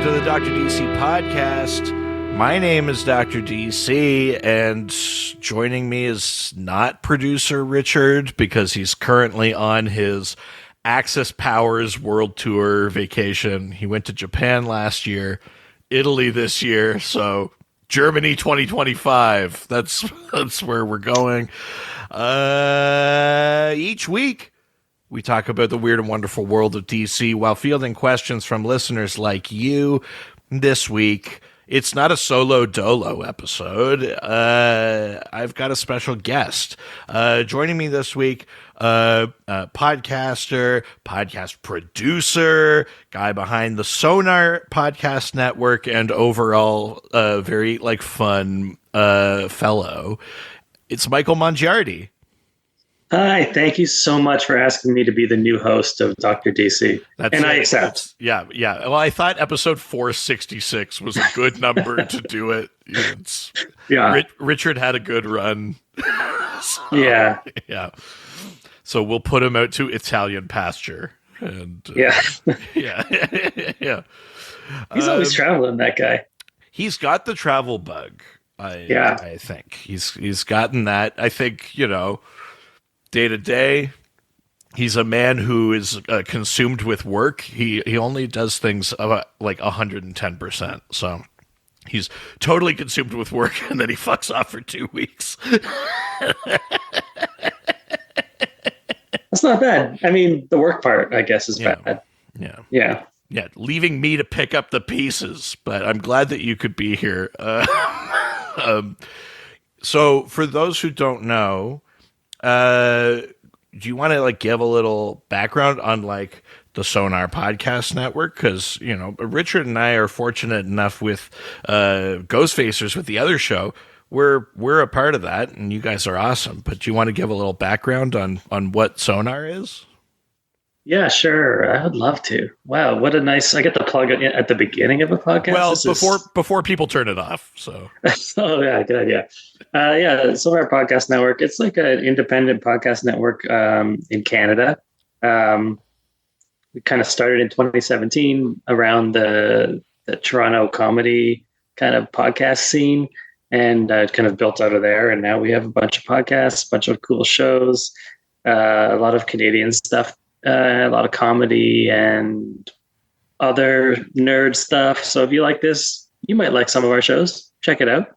to the Dr. DC podcast. My name is Dr. DC, and joining me is not producer Richard because he's currently on his Axis Powers World Tour vacation. He went to Japan last year, Italy this year, so Germany 2025. That's where we're going. Each week, we talk about the weird and wonderful world of DC while fielding questions from listeners like you. This week, it's not a solo dolo episode. I've got a special guest. Joining me this week, podcaster, podcast producer, guy behind the Sonar Podcast Network, and overall very fun fellow. It's Michael Mongiardi. Hi, thank you so much for asking me to be the new host of Dr. DC. I accept. Yeah. Well, I thought episode 466 was a good number to do it. Richard had a good run. Yeah. So we'll put him out to Italian pasture. And yeah. He's always traveling, that guy. He's got the travel bug. I think he's gotten that. I think, day to day, he's a man who is consumed with work. He only does things like 110%. So he's totally consumed with work, and then he fucks off for 2 weeks. That's not bad. I mean, the work part, I guess, is bad. Yeah. Leaving me to pick up the pieces, but I'm glad that you could be here. So for those who don't know, do you want to give a little background on the Sonar Podcast Network? Because Richard and I are fortunate enough with Ghostfacers, with the other show. We're a part of that, and you guys are awesome. But do you want to give a little background on what Sonar is? Yeah, sure. I would love to. Wow, what a nice! I get the plug at the beginning of a podcast. Well, before people turn it off. So. Oh yeah, good idea. Sonar Podcast Network. It's like an independent podcast network in Canada. We kind of started in 2017 around the Toronto comedy kind of podcast scene, and kind of built out of there. And now we have a bunch of podcasts, a bunch of cool shows, a lot of Canadian stuff. A lot of comedy and other nerd stuff. So if you like this, you might like some of our shows. Check it out.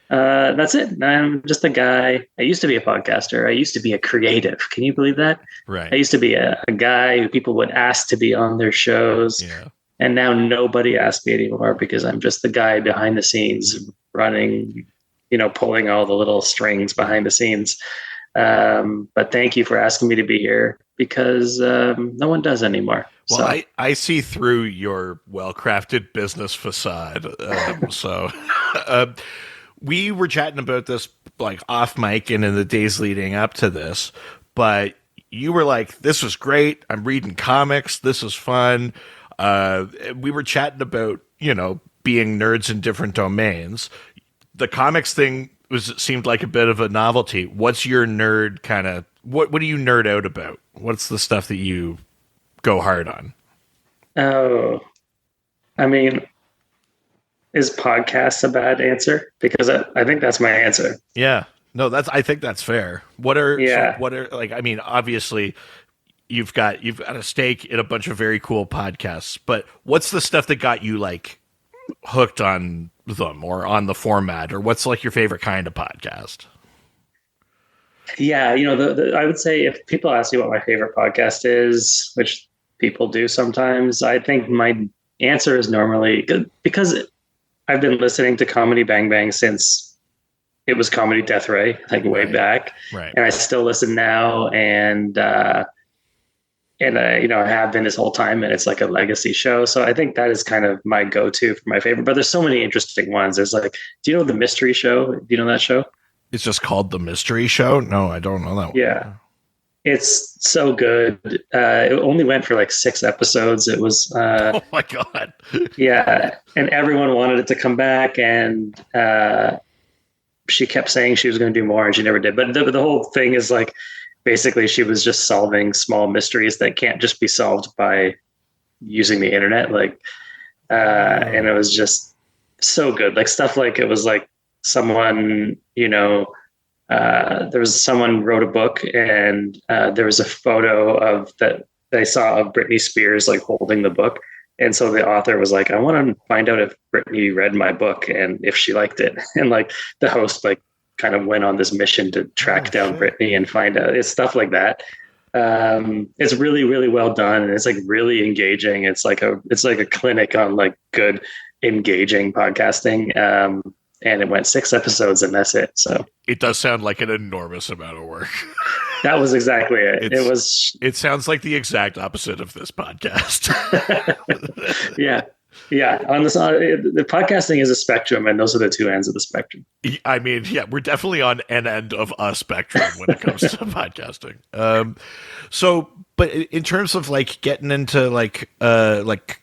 That's it. I'm just a guy. I used to be a podcaster. I used to be a creative. Can you believe that? Right. I used to be a guy who people would ask to be on their shows. Yeah. And now nobody asks me anymore because I'm just the guy behind the scenes running, pulling all the little strings behind the scenes. But thank you for asking me to be here because no one does anymore. Well, so. I see through your well-crafted business facade. We were chatting about this off mic and in the days leading up to this, but you were like, this was great. I'm reading comics. This is fun. We were chatting about, being nerds in different domains. The comics thing seemed like a bit of a novelty. What's your nerd kind of, what do you nerd out about? What's the stuff that you go hard on? Oh, I mean, is podcasts a bad answer? Because I think that's my answer. Yeah, no, I think that's fair. Obviously you've got a stake in a bunch of very cool podcasts, but what's the stuff that got you hooked on them or on the format, or what's your favorite kind of podcast? Yeah, I would say if people ask me what my favorite podcast is, which people do sometimes, I think my answer is normally good because I've been listening to Comedy Bang Bang since it was Comedy Death Ray, way back. Right. And I still listen now, and I have been this whole time, and it's a legacy show. So I think that is kind of my go-to for my favorite. But there's so many interesting ones. There's do you know The Mystery Show? Do you know that show? It's just called The Mystery Show? No, I don't know that one. Yeah. It's so good. It only went for 6 episodes. It was oh my God. Yeah. And everyone wanted it to come back, and she kept saying she was going to do more, and she never did. But the whole thing is basically she was just solving small mysteries that can't just be solved by using the internet. And it was just so good. Like stuff like it was like someone, there was someone wrote a book and there was a photo of that they saw of Britney Spears like holding the book. And so the author was like, I want to find out if Britney read my book and if she liked it. And like the host like kind of went on this mission to track down Britney and find out. It's stuff like that. It's really, really well done. And it's like really engaging. It's like a clinic on like good, engaging podcasting. And it went 6 episodes and that's it. So it does sound like an enormous amount of work. That was exactly it. It sounds like the exact opposite of this podcast. Yeah. On this, the podcasting is a spectrum, and those are the 2 ends of the spectrum. I mean, yeah, we're definitely on an end of a spectrum when it comes to podcasting. But in terms of like getting into like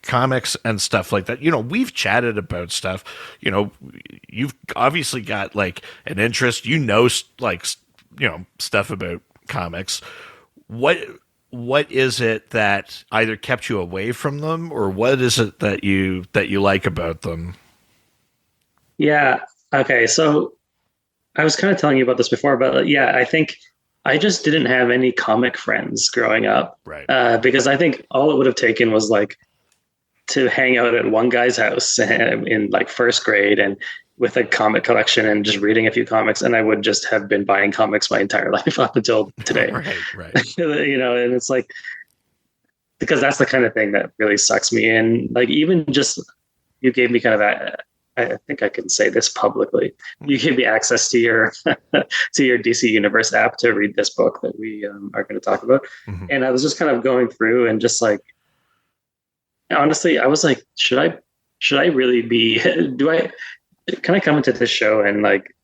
comics and stuff like that, we've chatted about stuff. You've obviously got like an interest. Stuff about comics. What is it that either kept you away from them, or what is it that you like about them? Yeah. Okay. So I was kind of telling you about this before, but yeah, I think I just didn't have any comic friends growing up, right? Because I think all it would have taken was like to hang out at one guy's house in like first grade and with a comic collection and just reading a few comics, and I would just have been buying comics my entire life up until today. Right. And it's like, because that's the kind of thing that really sucks me in. Like, even just, you gave me kind of I think I can say this publicly. You gave me access to your to your DC Universe app to read this book that we are going to talk about. Mm-hmm. And I was just kind of going through and just like, honestly, I was like, should I really be, can I come into this show and like,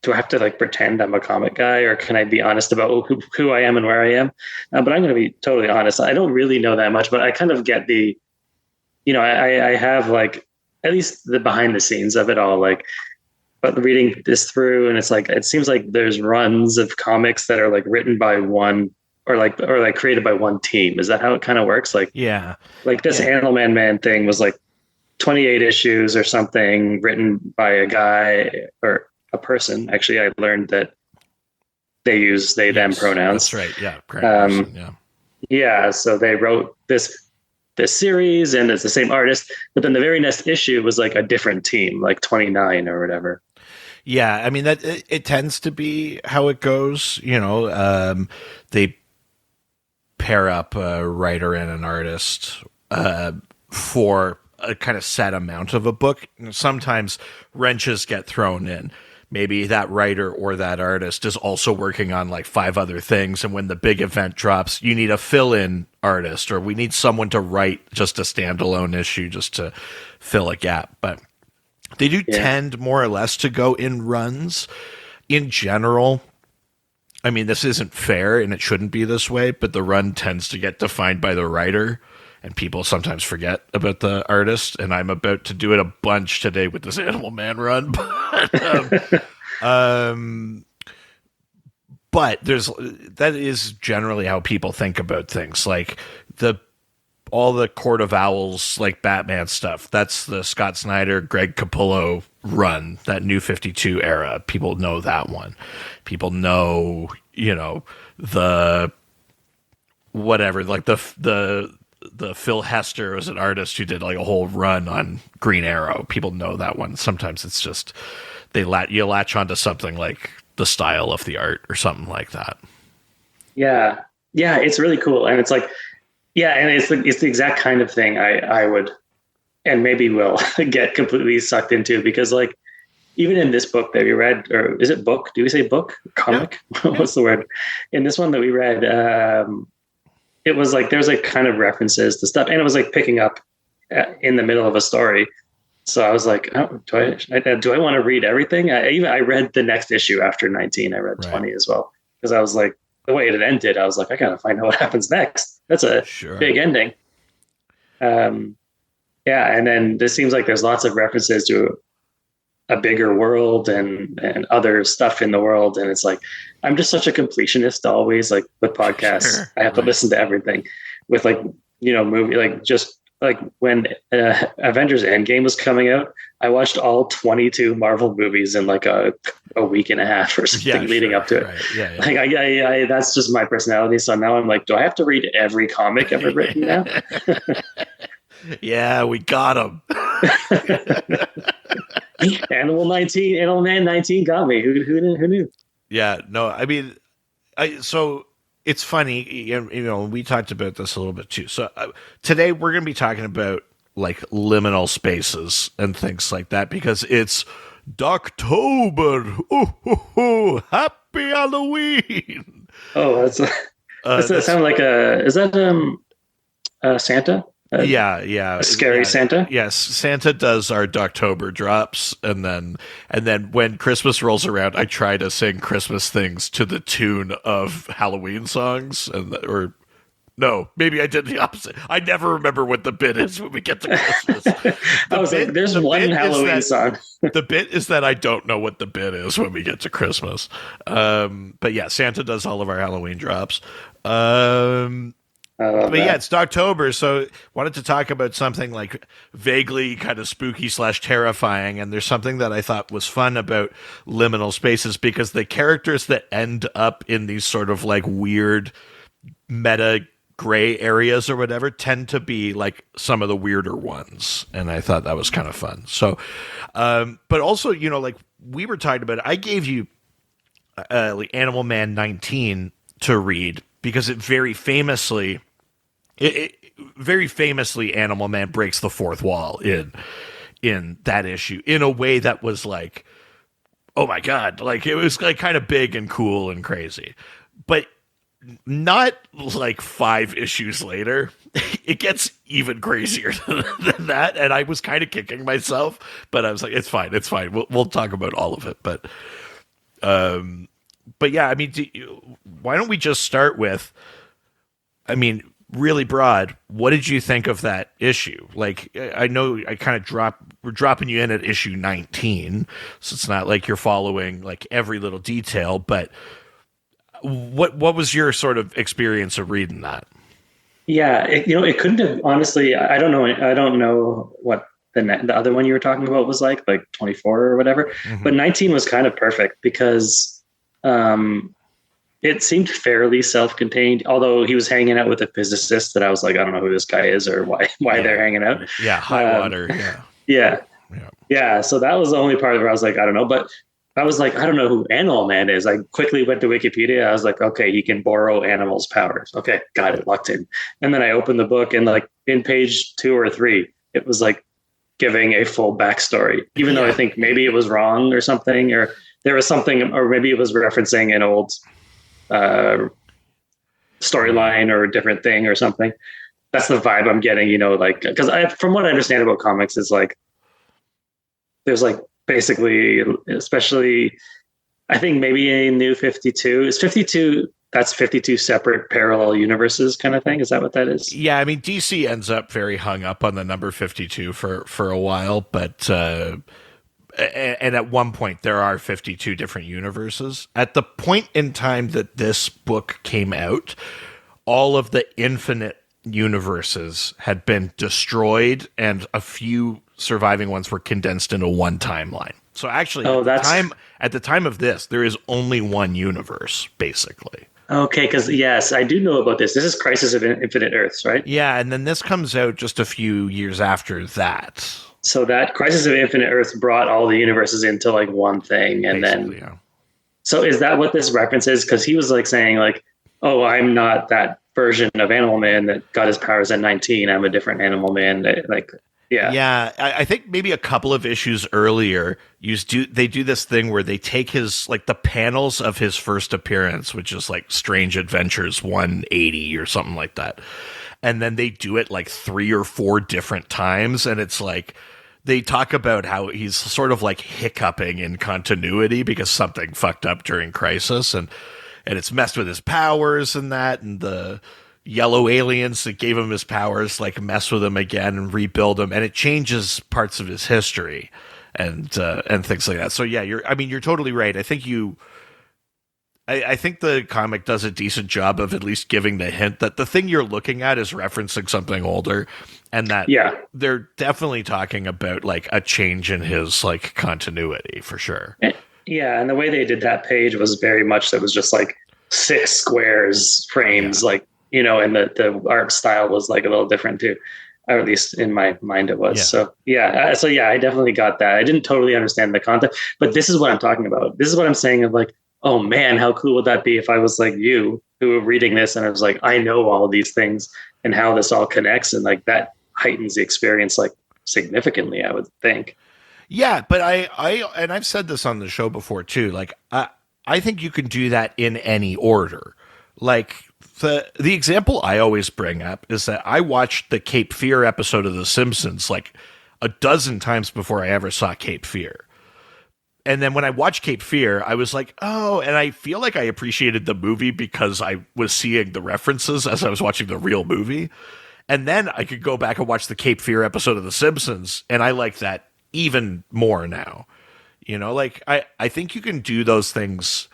do I have to like pretend I'm a comic guy, or can I be honest about who I am and where I am? But I'm going to be totally honest. I don't really know that much, but I kind of get the, I have like at least the behind the scenes of it all. Like, but reading this through, and it's like, it seems like there's runs of comics that are like written by one or created by one team. Is that how it kind of works? Like, yeah, like this Animal Man thing was like 28 issues or something, written by a guy or a person. Actually, I learned that they use they them pronouns. That's right. Yeah. Person, yeah. So they wrote this series, and it's the same artist, but then the very next issue was like a different team, like 29 or whatever. Yeah, I mean that it tends to be how it goes. They pair up a writer and an artist for a kind of set amount of a book. Sometimes wrenches get thrown in. Maybe that writer or that artist is also working on like 5 other things, and when the big event drops, you need a fill-in artist, or we need someone to write just a standalone issue just to fill a gap. But they do tend more or less to go in runs. In general, I mean, this isn't fair and it shouldn't be this way, but the run tends to get defined by the writer, and people sometimes forget about the artist. And I'm about to do it a bunch today with this Animal Man run. But that is generally how people think about things. Like all the Court of Owls, like Batman stuff. That's the Scott Snyder, Greg Capullo run, that New 52 era. People know that one. People know, the whatever, like the Phil Hester was an artist who did like a whole run on Green Arrow. People know that one. Sometimes it's just you latch onto something like the style of the art or something like that. Yeah, it's really cool, and it's like, and it's the exact kind of thing I would, and maybe will get completely sucked into, because like even in this book that we read, or is it book? Do we say book? Comic? Yeah. What's the word? In this one that we read, it was like there's like kind of references to stuff, and it was like picking up in the middle of a story. So I was like, oh, do I want to read everything? I read the next issue after 19. I read 20 as well, because I was like, the way it ended, I was like, I gotta find out what happens next. That's a big ending. And then this seems like there's lots of references to a bigger world and other stuff in the world, and it's like, I'm just such a completionist always, like with podcasts. I have to listen to everything. With like movie, like just like when Avengers Endgame was coming out, I watched all 22 Marvel movies in like a week and a half or Yeah, something leading sure. up to it. Right. Yeah, yeah. Like that's just my personality. So now I'm like, do I have to read every comic ever written now? Yeah, we got him. Animal Man 19 got me. Who knew? Yeah, no, I mean, so it's funny, we talked about this a little bit too. So today we're going to be talking about like liminal spaces and things like that because it's Doctober. Happy Halloween. Oh, does that That's sound like a? Is that Santa? Yeah, yeah, A scary yeah. Santa? Yes, Santa does our Doctober drops, and then when Christmas rolls around, I try to sing Christmas things to the tune of Halloween songs, or no, maybe I did the opposite. I never remember what the bit is when we get to Christmas. I was like, there's The one bit is Halloween that song. the bit is that I don't know what the bit is when we get to Christmas. But yeah, Santa does all of our Halloween drops. I love But yeah, that. it's October, so wanted to talk about something like vaguely kind of spooky slash terrifying. And there's something that I thought was fun about liminal spaces because the characters that end up in these sort of like weird meta gray areas or whatever tend to be like some of the weirder ones. And I thought that was kind of fun. So, but also, like we were talking about, I gave you like Animal Man 19 to read because it very famously Animal Man breaks the fourth wall in that issue in a way that was like, oh my god, like it was like kind of big and cool and crazy. But not like 5 issues later, it gets even crazier than that. And I was kind of kicking myself, but I was like, it's fine, it's fine. We'll talk about all of it. But yeah, I mean, why don't we just start with, I mean, really broad, what did you think of that issue? Like, I know I kind of we're dropping you in at issue 19, so it's not like you're following like every little detail, but what was your sort of experience of reading that? Yeah, it couldn't have honestly. I don't know. I don't know what the other one you were talking about was like 24 or whatever. Mm-hmm. But 19 was kind of perfect because it seemed fairly self-contained. Although he was hanging out with a physicist that I was like, I don't know who this guy is or why they're hanging out. Yeah, high water. Yeah, Yeah, yeah, yeah. So that was the only part where I was like, I don't know. But I was like, I don't know who Animal Man is. I quickly went to Wikipedia. I was like, okay, he can borrow animals' powers. Okay, got it, locked in. And then I opened the book, and like in page 2 or 3, it was like giving a full backstory, even though I think maybe it was wrong or something, or there was something, or maybe it was referencing an old storyline or a different thing or something. That's the vibe I'm getting, like, because from what I understand about comics, is like there's like basically, especially, I think maybe a new 52 is 52. That's 52 separate parallel universes kind of thing. Is that what that is? yeah. I mean, DC ends up very hung up on the number 52 for a while, but and at one point there are 52 different universes. At the point in time that this book came out, all of the infinite universes had been destroyed and a few surviving ones were condensed into one timeline. So actually, at the time of this, there is only one universe basically. Okay, because yes, I do know about this. This is Crisis of Infinite Earths, right? Yeah, and then this comes out just a few years after that. So that Crisis of Infinite Earths brought all the universes into like one thing, and Basically, then yeah. so is that what this reference is? Because he was like saying like, "Oh, I'm not that version of Animal Man that got his powers at 19. I'm a different Animal Man." Like, yeah, yeah. I think maybe a couple of issues earlier, they do this thing where they take his like the panels of his first appearance, which is like Strange Adventures 180 or something like that, and then they do it like 3 or 4 different times, and it's like they talk about how he's sort of like hiccuping in continuity because something fucked up during Crisis, and it's messed with his powers and that, and the yellow aliens that gave him his powers like mess with him again and rebuild him, and it changes parts of his history and things like that. So yeah, you're totally right. I think I think the comic does a decent job of at least giving the hint that the thing you're looking at is referencing something older, and that Yeah. they're definitely talking about like a change in his like continuity for sure. Eh, Yeah, and the way they did that page was very much that was just like six squares Yeah. frames, like and the art style was like a little different too, or at least in my mind it was. Yeah. So I definitely got that. I didn't totally understand the content, but this is what I'm talking about. This is what I'm saying of like, oh man, how cool would that be if I was like you who were reading this and I was like, I know all these things and how this all connects, and like that heightens the experience like significantly, I would think. Yeah, but and I've said this on the show before too. Like I think you can do that in any order. Like the example I always bring up is that I watched the Cape Fear episode of The Simpsons like a dozen times before I ever saw Cape Fear. And then when I watched Cape Fear, I was like, oh, and I feel like I appreciated the movie because I was seeing the references as I was watching the real movie. And then I could go back and watch the Cape Fear episode of The Simpsons, and I like that even more now. Like I think you can do those things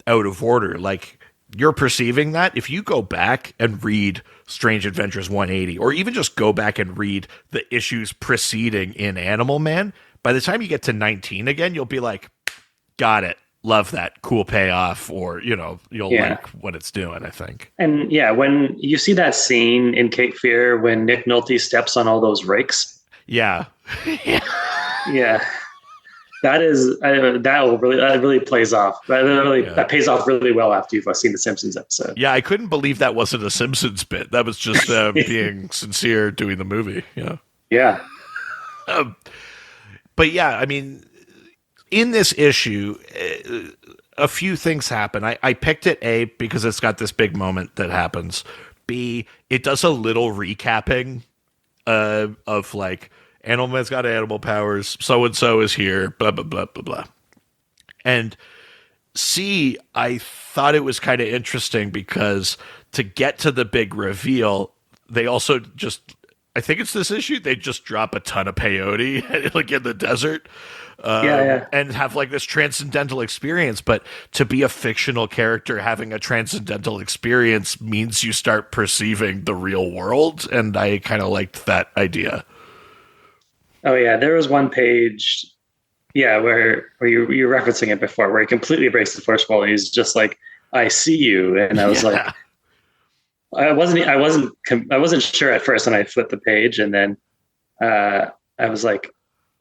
out of order. Like you're perceiving that if you go back and read Strange Adventures 180, or even just go back and read the issues preceding in Animal Man, by the time you get to 19 again, you'll be like, got it. Love that. Cool payoff. Or, you'll Yeah. like what it's doing, I think. And yeah, when you see that scene in Cape Fear when Nick Nolte steps on all those rakes, Yeah. yeah, that really plays off. Yeah. That pays off really well after you've seen the Simpsons episode. Yeah, I couldn't believe that wasn't a Simpsons bit. That was just being sincere doing the movie. Yeah. Yeah, Um, but yeah, I mean, in this issue, a few things happen. I picked it A because it's got this big moment that happens. B, it does a little recapping of like, Animal Man's got animal powers, so and so is here, blah, blah, blah, blah, blah. And C, I thought it was kind of interesting because to get to the big reveal, they also just, I think it's this issue, they just drop a ton of peyote like in the desert, yeah. and have like this transcendental experience. But to be a fictional character having a transcendental experience means you start perceiving the real world. And I kind of liked that idea. Oh yeah, there was one page, yeah, where you're referencing it before, where he completely breaks the fourth wall. He's just like, "I see you," and I was like, Yeah. I wasn't sure at first, and I flipped the page, and then I was like,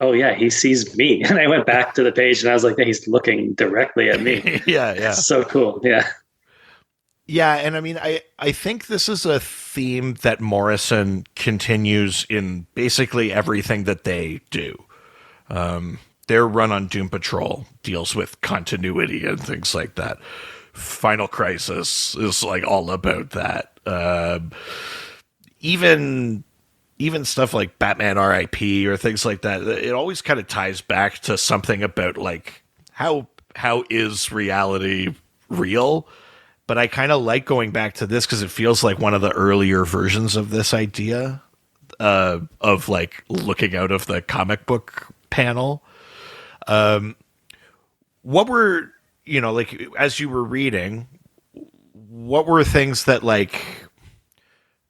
"Oh yeah, he sees me." And I went back to the page, and I was like, yeah, "He's looking directly at me." Yeah. Yeah. So cool. Yeah. Yeah, and I mean, I think this is a theme that Morrison continues in basically everything that they do. Their run on Doom Patrol deals with continuity and things like that. Final Crisis is like all about that. Even stuff like Batman R.I.P. or things like that. It always kind of ties back to something about like how is reality real. But I kind of like going back to this because it feels like one of the earlier versions of this idea of like looking out of the comic book panel. What were, like as you were reading, what were things that like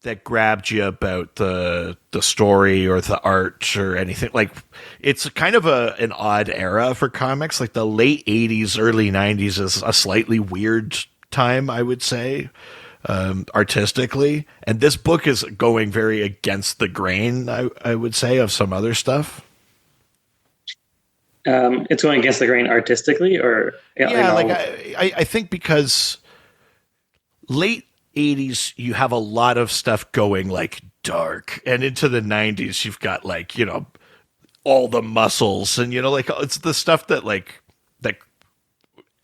that grabbed you about the story or the art or anything? Like it's kind of an odd era for comics. Like the late 80s, early 90s is a slightly weird time, I would say, artistically. And this book is going very against the grain, I would say, of some other stuff. It's going against the grain artistically, or Yeah, like I think because late 80s, you have a lot of stuff going like dark, and into the 90s, you've got like, all the muscles and, like it's the stuff that like, that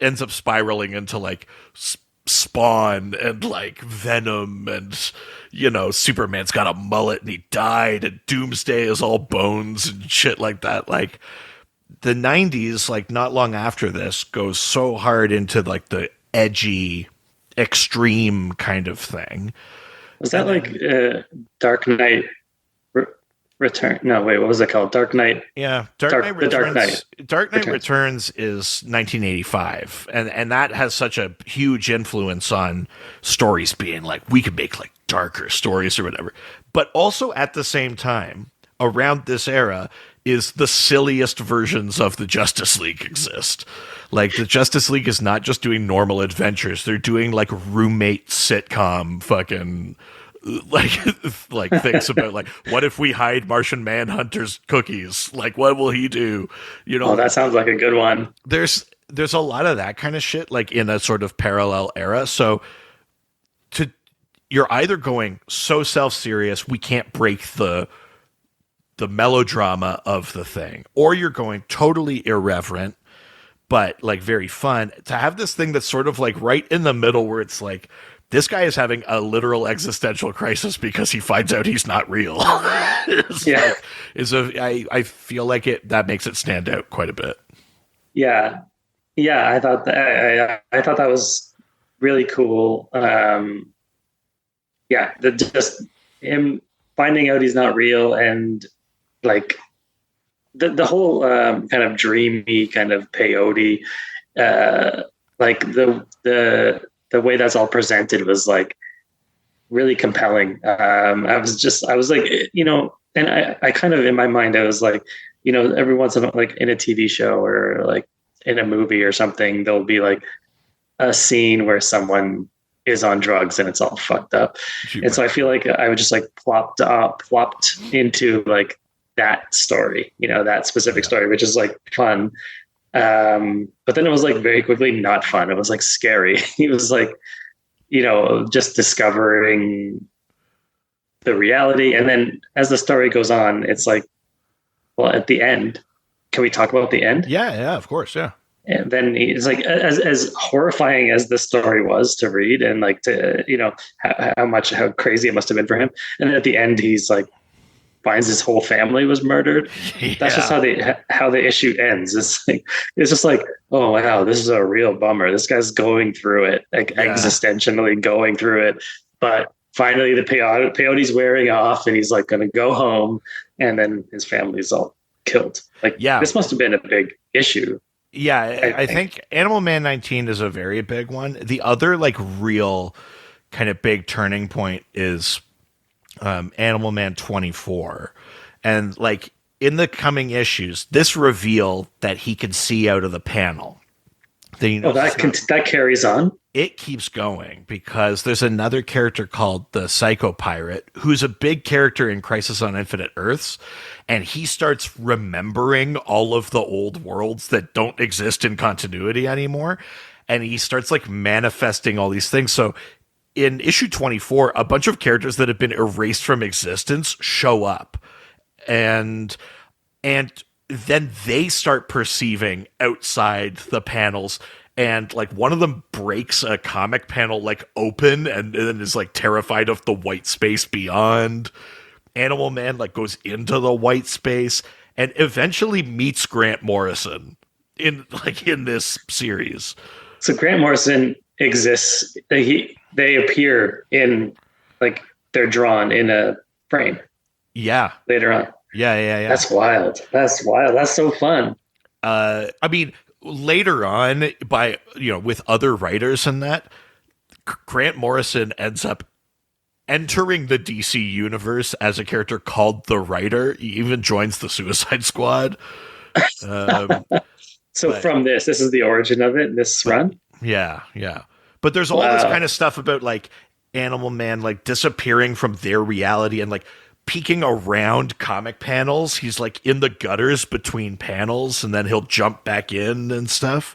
ends up spiraling into like Spawn and like Venom and, Superman's got a mullet and he died and Doomsday is all bones and shit like that. Like the 90s, like not long after this, goes so hard into like the edgy, extreme kind of thing. was that And like Dark Knight Return. No, wait, what was it called? Dark Knight. Yeah, Dark Knight The Dark Knight Returns. Dark Knight Returns. Returns is 1985, and that has such a huge influence on stories being like we could make like darker stories or whatever. But also at the same time, around this era is the silliest versions of the Justice League exist. Like the Justice League is not just doing normal adventures; they're doing like roommate sitcom fucking like like things about like what if we hide Martian Manhunter's cookies? Like what will he do? You Oh, know, that sounds like a good one. there's a lot of that kind of shit like in a sort of parallel era. So to you're either going so self-serious we can't break the melodrama of the thing, or you're going totally irreverent but like very fun. To have this thing that's sort of like right in the middle where it's like this guy is having a literal existential crisis because he finds out he's not real. Yeah. I feel like it that makes it stand out quite a bit. Yeah. Yeah. I thought that was really cool. Yeah. Just him finding out he's not real, and like the whole kind of dreamy kind of peyote, like the way that's all presented was like really compelling. I was like, and I kind of in my mind I was like, every once in a like in a TV show or like in a movie or something, there'll be like a scene where someone is on drugs and it's all fucked up. And so I feel like I was just like plopped into like that story, that specific story, which is like fun. But then it was like very quickly not fun. It was like scary. It was like, just discovering the reality. And then as the story goes on, it's like, well, at the end, can we talk about the end? Yeah, of course, yeah. And then it's like as horrifying as the story was to read, and like to how crazy it must have been for him. And then at the end, he's like finds his whole family was murdered. Yeah. That's just how the issue ends. It's just like, oh wow, this is a real bummer. This guy's going through it, like existentially going through it. But finally, the peyote's wearing off, and he's like going to go home, and then his family's all killed. Like, this must have been a big issue. Yeah, I think Animal Man 19 is a very big one. The other like real kind of big turning point is Animal Man 24. And like in the coming issues, this reveal that he can see out of the panel. That carries on. It keeps going because there's another character called the Psycho Pirate who's a big character in Crisis on Infinite Earths, and he starts remembering all of the old worlds that don't exist in continuity anymore, and he starts like manifesting all these things. So in issue 24, a bunch of characters that have been erased from existence show up, and then they start perceiving outside the panels, and like one of them breaks a comic panel like open and then is like terrified of the white space beyond. Animal Man like goes into the white space and eventually meets Grant Morrison in this series. So Grant Morrison exists. They appear in like they're drawn in a frame. Yeah. Later on. Yeah. That's wild. That's so fun. I mean, later on, by with other writers and that, Grant Morrison ends up entering the DC universe as a character called the Writer. He even joins the Suicide Squad. From this is the origin of it. This run. Yeah. But there's all this kind of stuff about like Animal Man like disappearing from their reality and like peeking around comic panels. He's like in the gutters between panels and then he'll jump back in and stuff.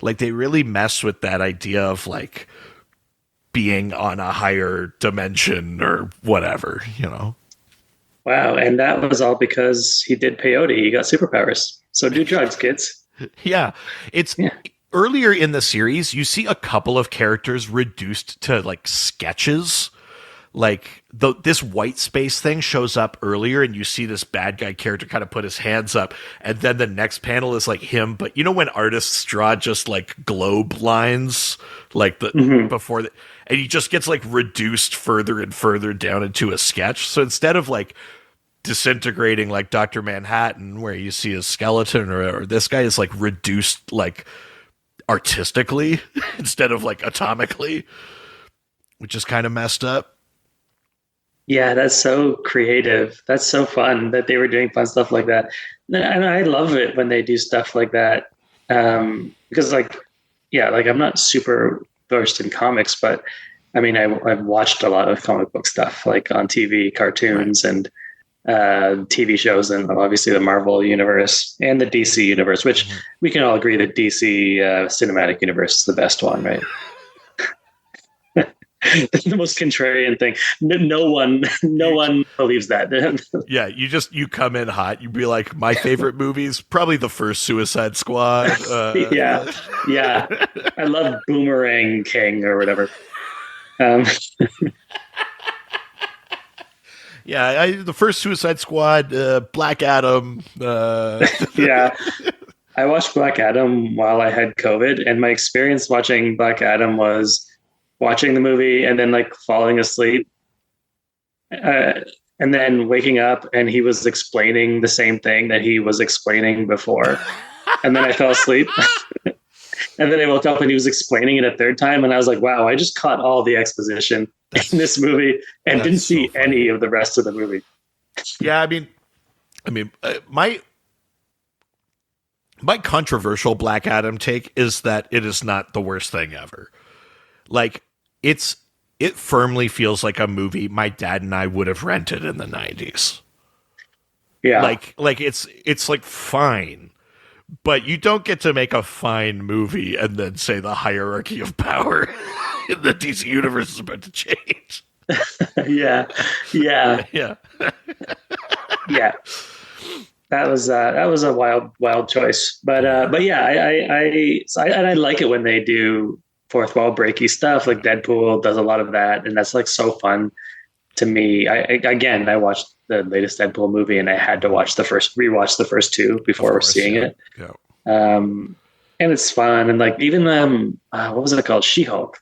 Like they really mess with that idea of like being on a higher dimension or whatever, Wow. And that was all because he did peyote. He got superpowers. So do drugs, kids. Yeah. Earlier in the series, you see a couple of characters reduced to like sketches. Like this white space thing shows up earlier and you see this bad guy character kind of put his hands up, and then the next panel is like him, but when artists draw just like globe lines like before that, and he just gets like reduced further and further down into a sketch. So instead of like disintegrating like Dr. Manhattan, where you see his skeleton, or this guy is like reduced like artistically instead of like atomically, which is kind of messed up. Yeah, that's so creative. That's so fun that they were doing fun stuff like that. And I love it when they do stuff like that. Because like, yeah, like I'm not super versed in comics, but I mean, I've watched a lot of comic book stuff like on TV, Right. cartoons, and TV shows, and obviously the Marvel universe and the DC universe, which Mhm. we can all agree that DC cinematic universe is the best one, right? The most contrarian thing. No You, one believes that. yeah, you come in hot. You'd be like, my favorite movies, probably the first Suicide Squad. Yeah, yeah. I love Boomerang King or whatever. Um, Yeah, the first Suicide Squad, Black Adam. yeah, I watched Black Adam while I had COVID, and my experience watching Black Adam was watching the movie and then like falling asleep, uh, and then waking up, and he was explaining the same thing that he was explaining before, and then I fell asleep. And then I woke up and he was explaining it a third time, and I was like, "Wow, I just caught all the exposition in that's this movie and didn't that's so see funny. any of the rest of the movie." Yeah, my controversial Black Adam take is that it is not the worst thing ever. Like it's it firmly feels like a movie my dad and I would have rented in the 90s. Yeah, Like it's like fine, but you don't get to make a fine movie and then say the hierarchy of power in the DC universe is about to change. yeah, yeah, Yeah. yeah. That was a wild choice, Yeah. but yeah, and I like it when they do fourth wall breaky stuff. Like Yeah. Deadpool does a lot of that, and that's like so fun to me. Again, I watched the latest Deadpool movie, and I had to rewatch the first two Of before course, seeing yeah. it. Yeah. Um, and it's fun, and like even what was it called? She-Hulk.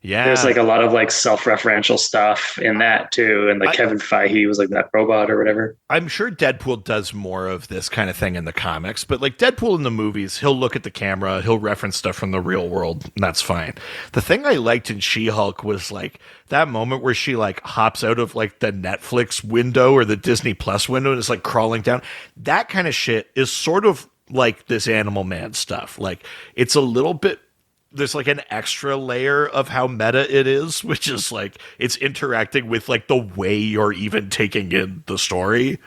There's Yeah. like a lot of like self-referential stuff in that too, and like I Kevin Feige was like that robot or whatever. I'm sure Deadpool does more of this kind of thing in the comics, but like Deadpool in the movies, he'll look at the camera, he'll reference stuff from the real world, and that's fine. The thing I liked in She-Hulk was like that moment where she like hops out of like the Netflix window or the Disney Plus window and is like crawling down. That kind of shit is sort of like this Animal Man stuff. Like it's a little bit there's like an extra layer of how meta it is, which is like it's interacting with like the way you're even taking in the story.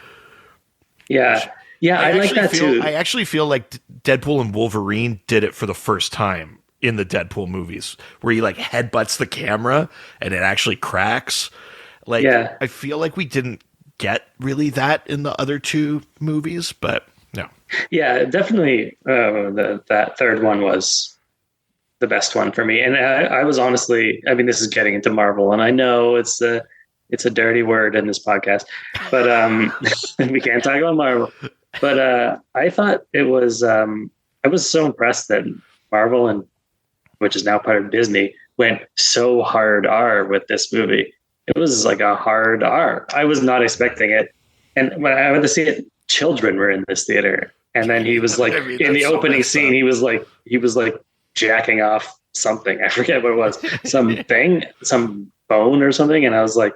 Yeah, yeah, I like that I too. actually feel like Deadpool and Wolverine did it for the first time in the Deadpool movies, where he like headbutts the camera and it actually cracks. Like Yeah, I feel like we didn't get really that in the other two movies, but no. yeah, definitely. That third one was the best one for me, and I was honestly, I mean, this is getting into Marvel, and I know it's a dirty word in this podcast, but we can't talk about Marvel. But I thought it was I was so impressed that Marvel, and which is now part of Disney, went so hard R with this movie. It was like a hard R. I was not expecting it, and when I went to see it, children were in this theater, and then he was like I mean, in the that's so opening messed scene, up. he was like jacking off something. I forget what it was, something, some bone or something, and I was like,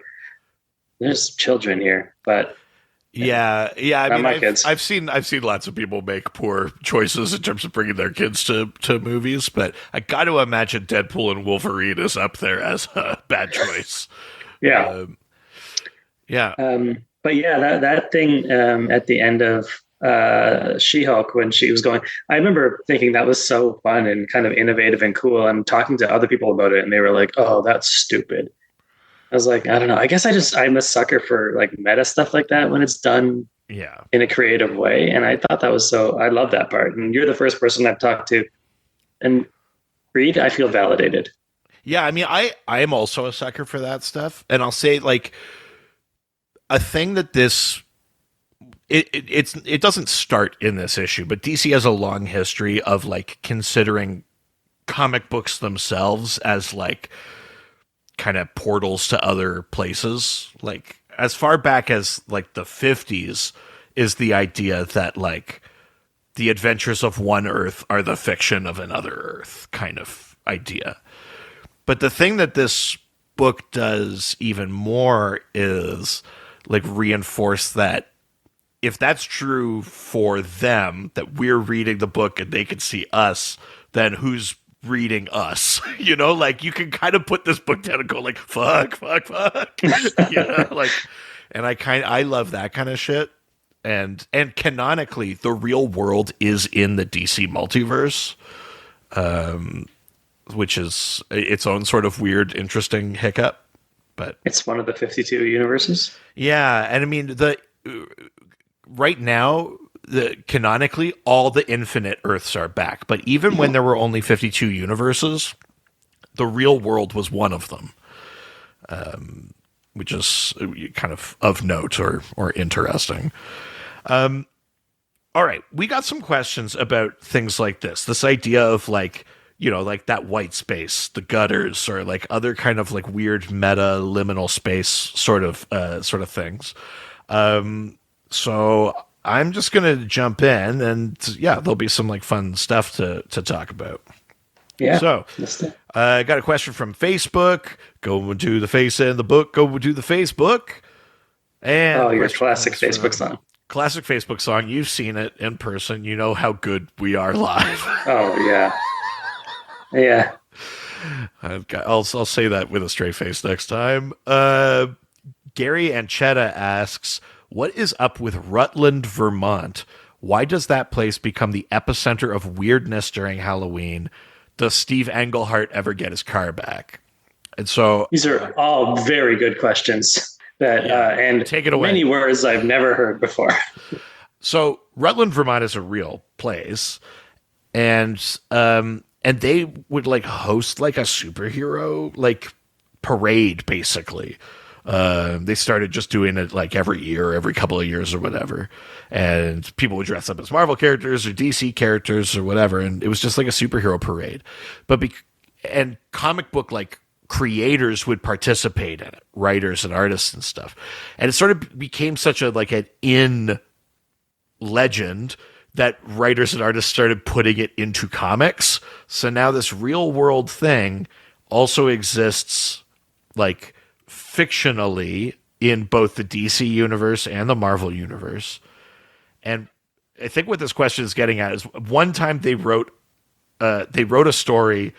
"There's children here," but Yeah. I not mean, my kids. I've seen lots of people make poor choices in terms of bringing their kids to movies, but I got to imagine Deadpool and Wolverine is up there as a bad choice. Yeah. Um, yeah, But yeah, that thing at the end of She-Hulk when she was going, I remember thinking that was so fun and kind of innovative and cool. And talking to other people about it, and they were like, "Oh, that's stupid." I was like, I don't know. I guess I'm a sucker for like meta stuff like that when it's done yeah, in a creative way. And I thought that was so. I love that part. And you're the first person I've talked to. And Reed, I feel validated. yeah. I mean, I am also a sucker for that stuff, and I'll say like a thing that it doesn't start in this issue, but DC has a long history of like considering comic books themselves as like kind of portals to other places. Like as far back as like the 50s is the idea that like the adventures of one Earth are the fiction of another Earth kind of idea. But the thing that this book does even more is like reinforce that if that's true for them, that we're reading the book and they can see us, then who's reading us? You know, like you can kind of put this book down and go like, fuck, fuck, fuck. You know, like, and I love that kind of shit. And canonically, the real world is in the DC multiverse, which is its own sort of weird, interesting hiccup. But It's one of the 52 universes. yeah, and I mean the right now, canonically, all the infinite Earths are back. But even when there were only 52 universes, the real world was one of them, which is kind of note or interesting. All right, we got some questions about things like this. This idea of like, you know, like that white space, the gutters, or like other kind of like weird meta liminal space sort of things. So I'm just gonna jump in, and yeah, there'll be some like fun stuff to talk about. Yeah. So I got a question from Facebook. Go to the face in the book. Go to the Facebook. And oh, your classic Facebook song. Classic Facebook song. You've seen it in person. You know how good we are live. Oh yeah, yeah. I'll say that with a straight face next time. Gary Anchetta asks, what is up with Rutland, Vermont? Why does that place become the epicenter of weirdness during Halloween? Does Steve Englehart ever get his car back? And so these are all very good questions that and take it away. Many words I've never heard before. So Rutland, Vermont is a real place, and they would like host like a superhero like parade basically. They started just doing it like every year, every couple of years or whatever. And people would dress up as Marvel characters or DC characters or whatever. And it was just like a superhero parade. And comic book like creators would participate in it, writers and artists and stuff. And it sort of became such a like an in legend that writers and artists started putting it into comics. So now this real world thing also exists like fictionally in both the DC universe and the Marvel universe. And I think what this question is getting at is one time they wrote a story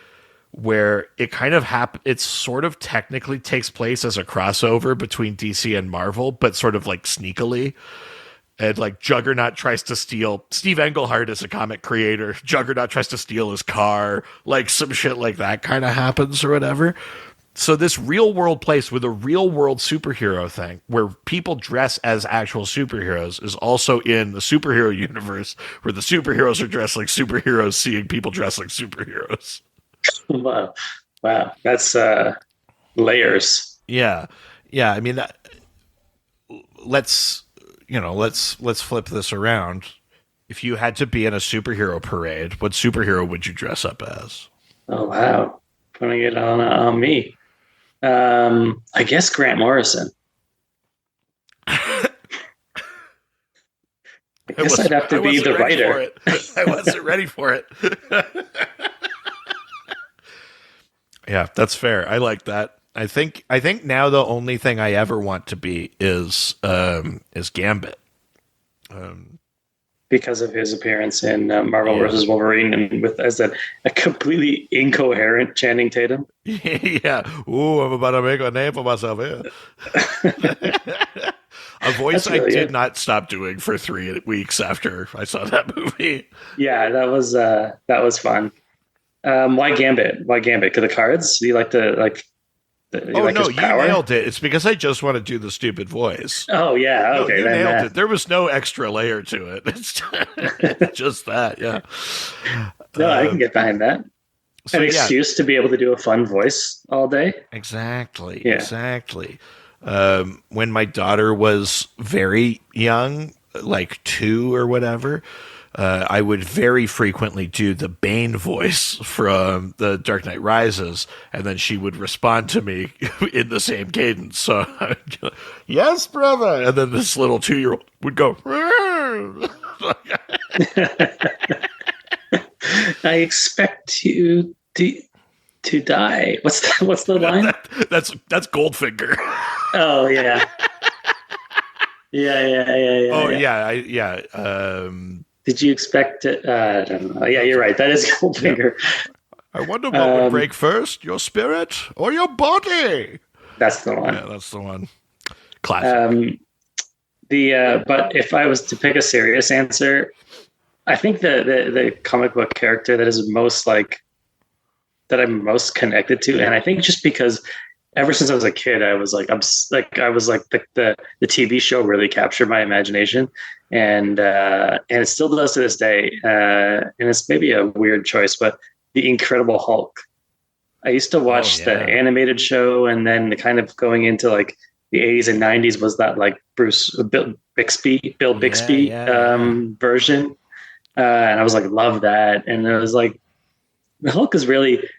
where it kind of it sort of technically takes place as a crossover between DC and Marvel, but sort of like sneakily. And like Juggernaut tries to steal Steve Englehart is a comic creator. Juggernaut tries to steal his car, like some shit like that kind of happens or whatever. So this real world place with a real world superhero thing where people dress as actual superheroes is also in the superhero universe where the superheroes are dressed like superheroes seeing people dressed like superheroes. Wow. That's layers. Yeah. I mean, let's flip this around. If you had to be in a superhero parade, what superhero would you dress up as? Oh wow, putting it on me. I guess Grant Morrison. I guess I'd have to be the writer. I wasn't ready for it. Yeah, that's fair. I like that. I think now the only thing I ever want to be is Gambit. Because of his appearance in Marvel vs. Wolverine and as a completely incoherent Channing Tatum. Yeah. Ooh, I'm about to make a name for myself here. A voice really I did not stop doing for 3 weeks after I saw that movie. Yeah, that was fun. Why Gambit? Why Gambit? Because the cards? Do you like the you nailed it. It's because I just want to do the stupid voice. Oh yeah, okay. You nailed it. There was no extra layer to it. It's just that, yeah. No, I can get behind that. So, an excuse to be able to do a fun voice all day. Exactly. Yeah. Exactly. When my daughter was very young, like 2 or whatever, I would very frequently do the Bane voice from The Dark Knight Rises, and then she would respond to me in the same cadence. So, yes, brother. And then this little 2-year-old would go, I expect you to die. What's the line? that's Goldfinger. Oh yeah. Yeah. Oh yeah. yeah. Did you expect it? I don't know. Yeah, you're right. That is Goldfinger. I wonder what would break first, your spirit or your body. That's the one. Yeah, that's the one. Classic. But if I was to pick a serious answer, I think the comic book character that is most like that I'm most connected to, and I think just because ever since I was a kid, I was like the TV show really captured my imagination, and it still does to this day. And it's maybe a weird choice, but the Incredible Hulk. I used to watch the animated show, and then kind of going into like the 80s and 90s was that like Bill Bixby version, and I was like, love that, and it was like the Hulk is really,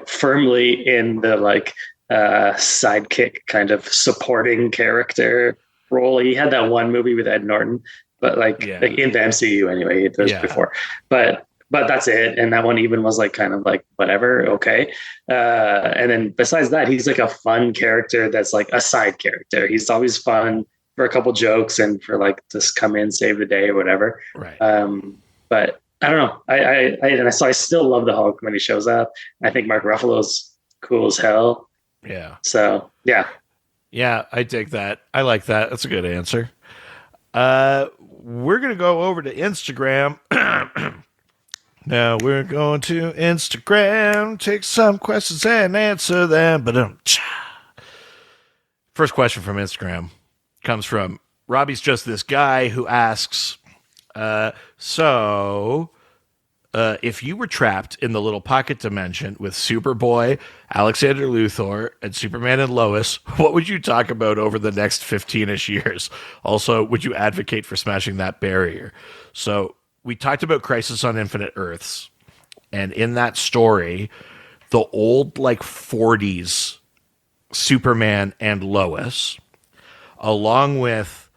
firmly in the like sidekick kind of supporting character role. He had that one movie with Ed Norton, but like in the MCU anyway, it was before, but that's it. And that one even was like kind of like whatever, okay. And then besides that, he's like a fun character that's like a side character. He's always fun for a couple jokes and for like just come in, save the day or whatever. Right. But I don't know. I still love the Hulk when he shows up. I think Mark Ruffalo's cool as hell. Yeah. So yeah. Yeah, I dig that. I like that. That's a good answer. We're gonna go over to Instagram. Now we're going to Instagram, take some questions and answer them. But first question from Instagram comes from Robbie's Just This Guy, who asks, if you were trapped in the little pocket dimension with Superboy, Alexander Luthor, and Superman and Lois, what would you talk about over the next 15-ish years? Also, would you advocate for smashing that barrier? So we talked about Crisis on Infinite Earths, and in that story, the old like 40s Superman and Lois, along with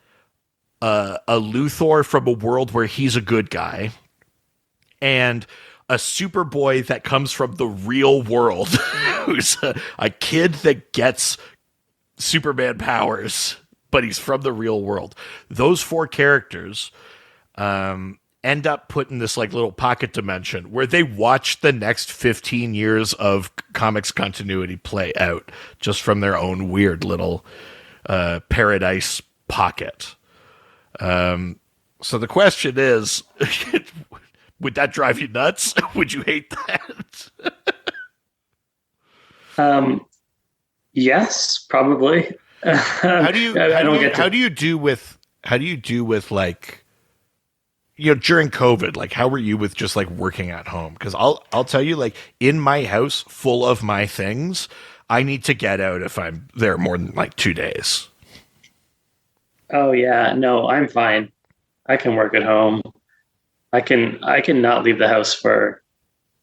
a Luthor from a world where he's a good guy, and a Superboy that comes from the real world, who's a kid that gets Superman powers, but he's from the real world. Those 4 characters end up put in this like little pocket dimension where they watch the next 15 years of comics continuity play out just from their own weird little paradise pocket. So the question is, would that drive you nuts? Would you hate that? Yes, probably. How do you do with like, during COVID, like how were you with just like working at home? Because I'll tell you, like in my house full of my things, I need to get out if I'm there more than like 2 days. Oh yeah, no, I'm fine. I can work at home. I can not leave the house for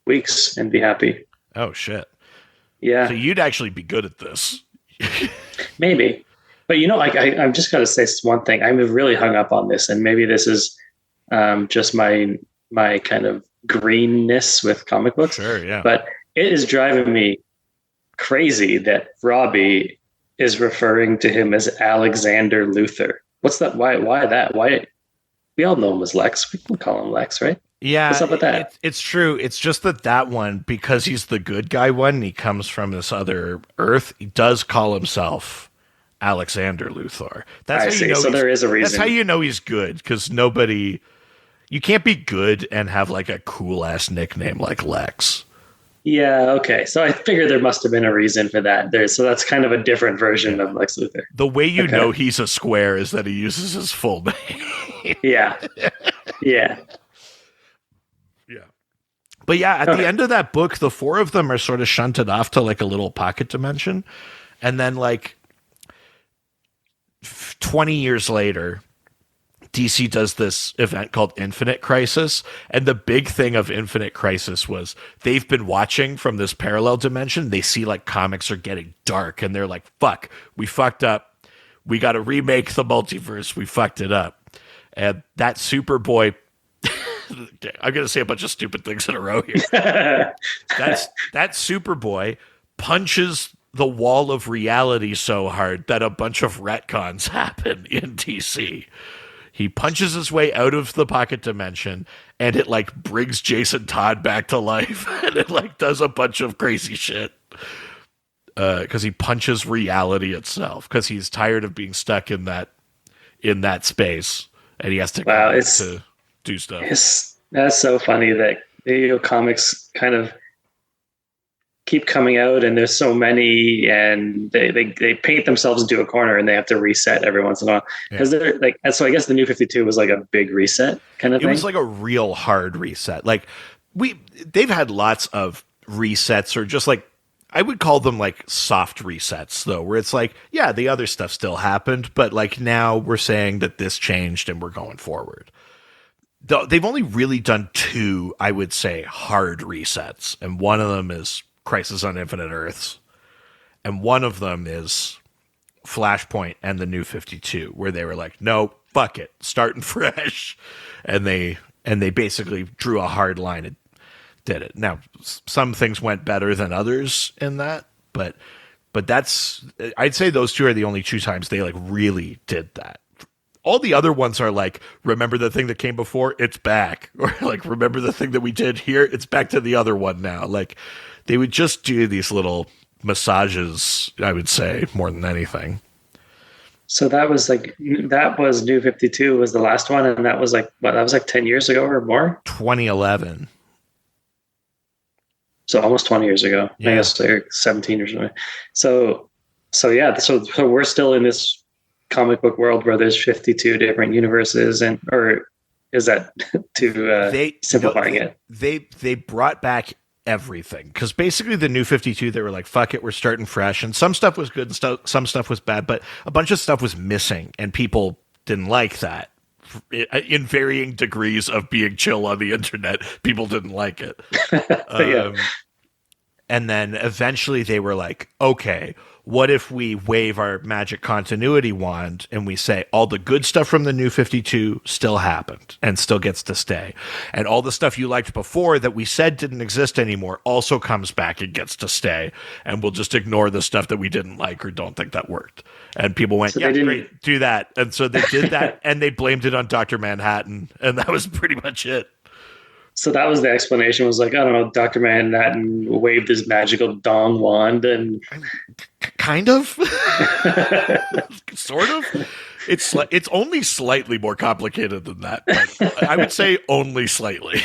weeks and be happy. Oh shit. Yeah. So you'd actually be good at this. Maybe. But I've just got to say one thing. I'm really hung up on this, and maybe this is just my kind of greenness with comic books. Sure, yeah. But it is driving me crazy that Robbie is referring to him as Alexander Luthor. What's that? Why that? Why? We all know him as Lex. We can call him Lex, right? Yeah. What's up with that? It's true. It's just that one, because he's the good guy one, and he comes from this other Earth, he does call himself Alexander Luthor. That's I see. So there is a reason. That's how you know he's good, because you can't be good and have like a cool ass nickname like Lex. Yeah, okay. So I figured there must have been a reason for that. So that's kind of a different version of Lex Luthor. The way you know he's a square is that he uses his full name. Yeah. Yeah. But yeah, at the end of that book, the 4 of them are sort of shunted off to like a little pocket dimension. And then like 20 years later, DC does this event called Infinite Crisis. And the big thing of Infinite Crisis was they've been watching from this parallel dimension. They see like comics are getting dark and they're like, fuck, we fucked up. We got to remake the multiverse. We fucked it up. And that Superboy, I'm going to say a bunch of stupid things in a row here. That Superboy punches the wall of reality so hard that a bunch of retcons happen in DC. He punches his way out of the pocket dimension and it like brings Jason Todd back to life and it like does a bunch of crazy shit. Because he punches reality itself because he's tired of being stuck in that space and he has to go to do stuff. That's so funny that comics kind of keep coming out and there's so many and they paint themselves into a corner and they have to reset every once in a while because they're like, so I guess the New 52 was like a big reset kind of thing. It was like a real hard reset. Like they've had lots of resets or just like, I would call them like soft resets though, where it's like, yeah, the other stuff still happened, but like now we're saying that this changed and we're going forward. They've only really done 2, I would say, hard resets. And one of them is Crisis on Infinite Earths. And one of them is Flashpoint and the New 52, where they were like, no, fuck it, starting fresh. And they basically drew a hard line and did it. Now, some things went better than others in that, but that's, I'd say those 2 are the only 2 times they like really did that. All the other ones are like, remember the thing that came before? It's back. Or like, remember the thing that we did here? It's back to the other one now. Like, they would just do these little massages, I would say, more than anything. So that was New 52 was the last one. And that was like, what, that was like 10 years ago or more? 2011. So almost 20 years ago. Yeah. I guess like 17 or something. So yeah, so we're still in this comic book world where there's 52 different universes or is that too simplifying it? They brought back everything because basically the New 52, they were like, fuck it, we're starting fresh, and some stuff was good and some stuff was bad, but a bunch of stuff was missing and people didn't like that. In varying degrees of being chill on the internet, people didn't like it. Yeah. And then eventually they were like, okay, what if we wave our magic continuity wand and we say all the good stuff from the New 52 still happened and still gets to stay. And all the stuff you liked before that we said didn't exist anymore also comes back and gets to stay. And we'll just ignore the stuff that we didn't like or don't think that worked. And people went, yeah, great, do that. And so they did that and they blamed it on Dr. Manhattan. And that was pretty much it. So that was the explanation, was like, I don't know, Dr. Manhattan waved his magical dong wand and kind of sort of. It's only slightly more complicated than that, but I would say only slightly.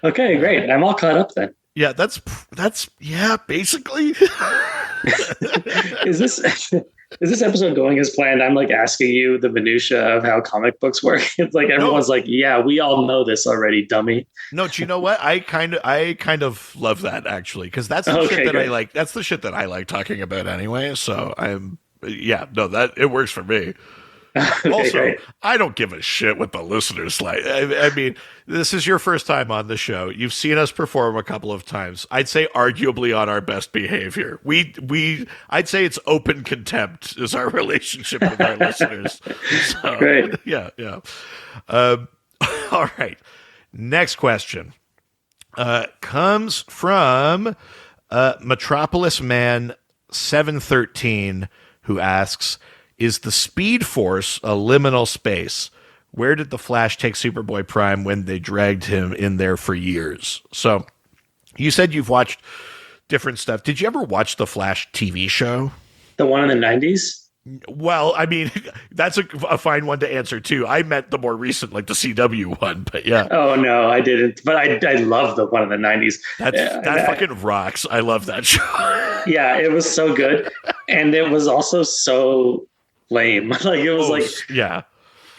Okay, great. I'm all caught up then. Yeah, that's yeah, basically. Is this episode going as planned? I'm like asking you the minutia of how comic books work. It's like everyone's like, yeah, we all know this already, dummy. No, do you know what? I kind of love that actually, because that's the shit that I like. That's the shit that I like talking about anyway. So that it works for me. Okay, also, great. I don't give a shit what the listeners like. I mean, this is your first time on the show. You've seen us perform a couple of times. I'd say arguably on our best behavior. I'd say it's open contempt is our relationship with our listeners. So, great. Yeah. All right. Next question comes from Metropolis Man 713, who asks, is the Speed Force a liminal space? Where did the Flash take Superboy Prime when they dragged him in there for years? So you said you've watched different stuff. Did you ever watch the Flash TV show? The one in the 90s? Well, I mean, that's a fine one to answer too. I meant the more recent, like the CW one, but yeah. Oh no, I didn't. But I love the one in the 90s. That fucking rocks. I love that show. Yeah, it was so good. And it was also so lame. Like it was yeah.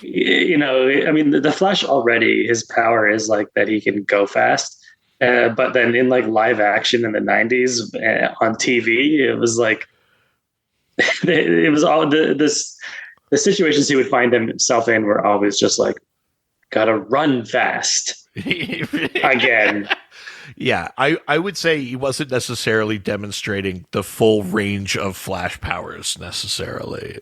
You know, I mean, the Flash already, his power is like that he can go fast. But then in like live action in the 90s on TV, it was like, it was all this the situations he would find himself in were always just like, gotta run fast again. Yeah, I would say he wasn't necessarily demonstrating the full range of Flash powers necessarily.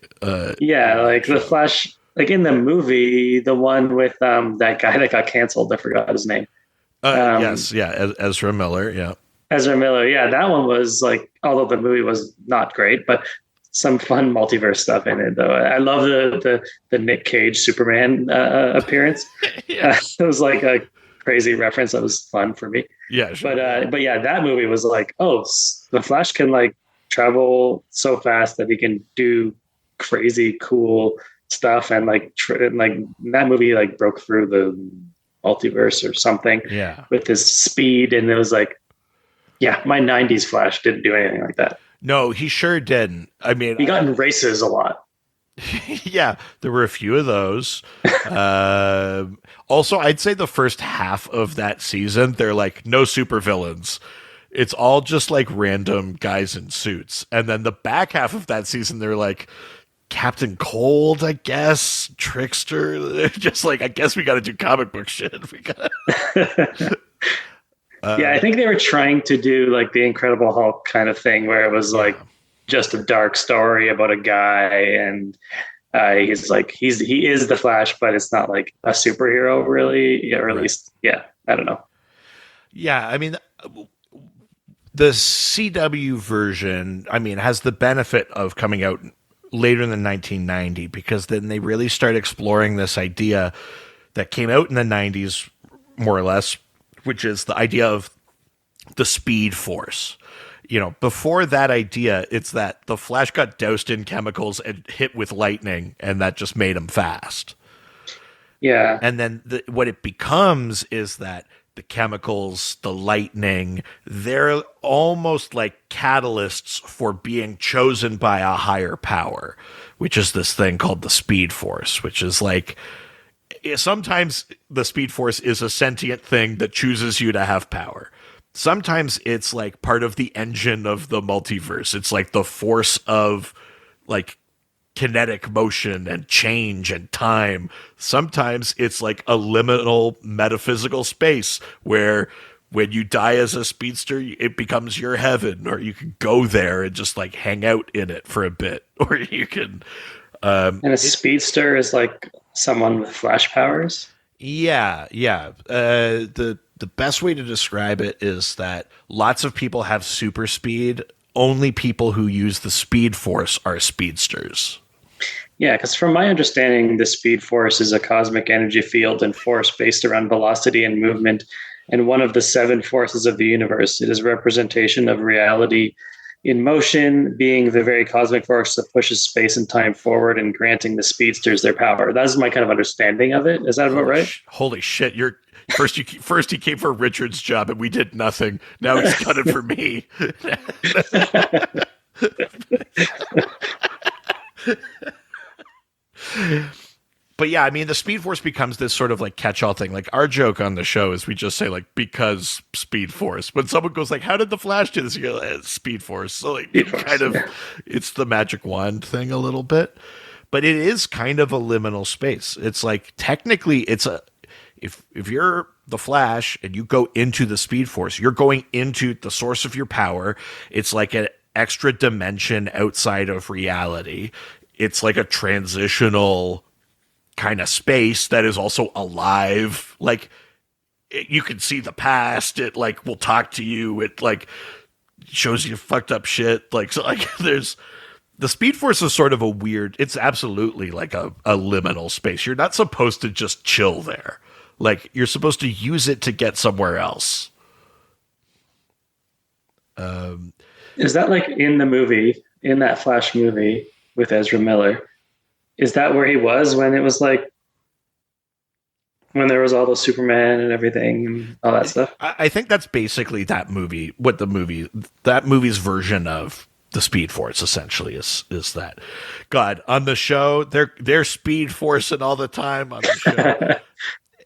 Yeah, like the Flash, like in the movie, the one with that guy that got canceled. I forgot his name. Yes, yeah, Ezra Miller, yeah. Ezra Miller. Yeah, that one was like, although the movie was not great, but some fun multiverse stuff in it. Though I love the Nick Cage Superman appearance. Yeah. It was like a crazy reference. That was fun for me. Yeah, sure. But yeah, that movie was like, oh, the Flash can like travel so fast that he can do crazy cool stuff, and like that movie like broke through the multiverse or something Yeah. with his speed, and it was like, yeah, my '90s Flash didn't do anything like that. No, he sure didn't. I mean, He got in races a lot. yeah, there were a few of those. Also, I'd say the first half of that season, they're like no supervillains. It's all just like random guys in suits. And then the back half of that season, they're like Captain Cold, I guess, Trickster. Just like, I guess we got to do comic book shit. We got. Yeah, I think they were trying to do like the Incredible Hulk kind of thing, where it was like just a dark story about a guy, and he's like he is the Flash, but it's not like a superhero really, or at least I don't know. Yeah, I mean, the CW version, I mean, has the benefit of coming out later than 1990, because then they really start exploring this idea that came out in the 90s, more or less, which is the idea of the Speed Force. You know, before that idea, it's that the Flash got doused in chemicals and hit with lightning, and that just made him fast. Yeah. And then what it becomes is that the chemicals, the lightning, they're almost like catalysts for being chosen by a higher power, which is this thing called the Speed Force, which is like, sometimes the Speed Force is a sentient thing that chooses you to have power. Sometimes it's like part of the engine of the multiverse. It's like the force of like kinetic motion and change and time. Sometimes it's like a liminal metaphysical space where when you die as a speedster, it becomes your heaven, or you can go there and just like hang out in it for a bit, or you can. And a speedster is like someone with Flash powers. Yeah, yeah. The best way to describe it is that lots of people have super speed. Only people who use the Speed Force are speedsters. Yeah, because from my understanding, the Speed Force is a cosmic energy field and force based around velocity and movement, and one of the seven forces of the universe. It is a representation of reality in motion, being the very cosmic force that pushes space and time forward and granting the speedsters their power. That's my kind of understanding of it. Is that about right? Holy shit! You're first. First he came for Richard's job, and we did nothing. Now he's got it for me. But yeah, I mean, the Speed Force becomes this sort of like catch-all thing. Like, our joke on the show is we just say like, because Speed Force. When someone goes like, how did the Flash do this? You go, Speed Force. So like, it's the magic wand thing a little bit. But it is kind of a liminal space. It's like, technically it's if you're the Flash and you go into the Speed Force, you're going into the source of your power. It's like an extra dimension outside of reality. It's like a transitional kind of space that is also alive. Like, you can see the past. It like will talk to you. It like shows you fucked up shit. Like, so like there's the Speed Force is sort of a weird, it's absolutely like a liminal space. You're not supposed to just chill there. Like, you're supposed to use it to get somewhere else. Is that like in the movie, in that Flash movie with Ezra Miller? Is that where he was when it was like, when there was all the Superman and everything and all that stuff? I think that's basically that movie, that movie's version of the Speed Force essentially is that. God, on the show, they're Speed Forcing all the time on the show.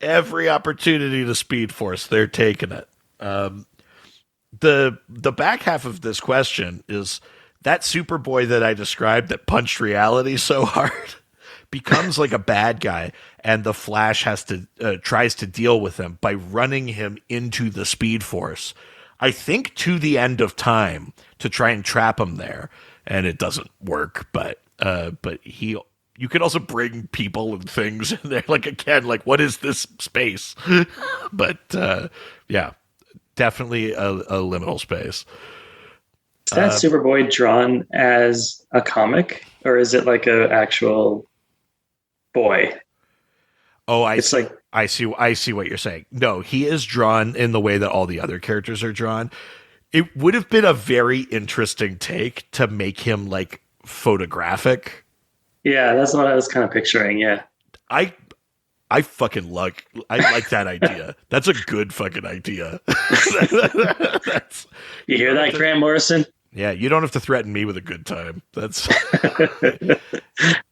Every opportunity to Speed Force, they're taking it. The back half of this question is that Superboy that I described that punched reality so hard. becomes like a bad guy, and the Flash has to tries to deal with him by running him into the Speed Force. I think to the end of time to try and trap him there, and it doesn't work. But you could also bring people and things in there. Like again, like what is this space? But yeah, definitely a liminal space. Is that Superboy drawn as a comic, or is it like a actual boy? Oh, It's like I see what you're saying. No, he is drawn in the way that all the other characters are drawn. It would have been a very interesting take to make him like photographic. yeah, that's what I was kind of picturing. Yeah, I I like that idea. That's a good fucking idea. you hear that, Grant Morrison? Yeah, you don't have to threaten me with a good time. That's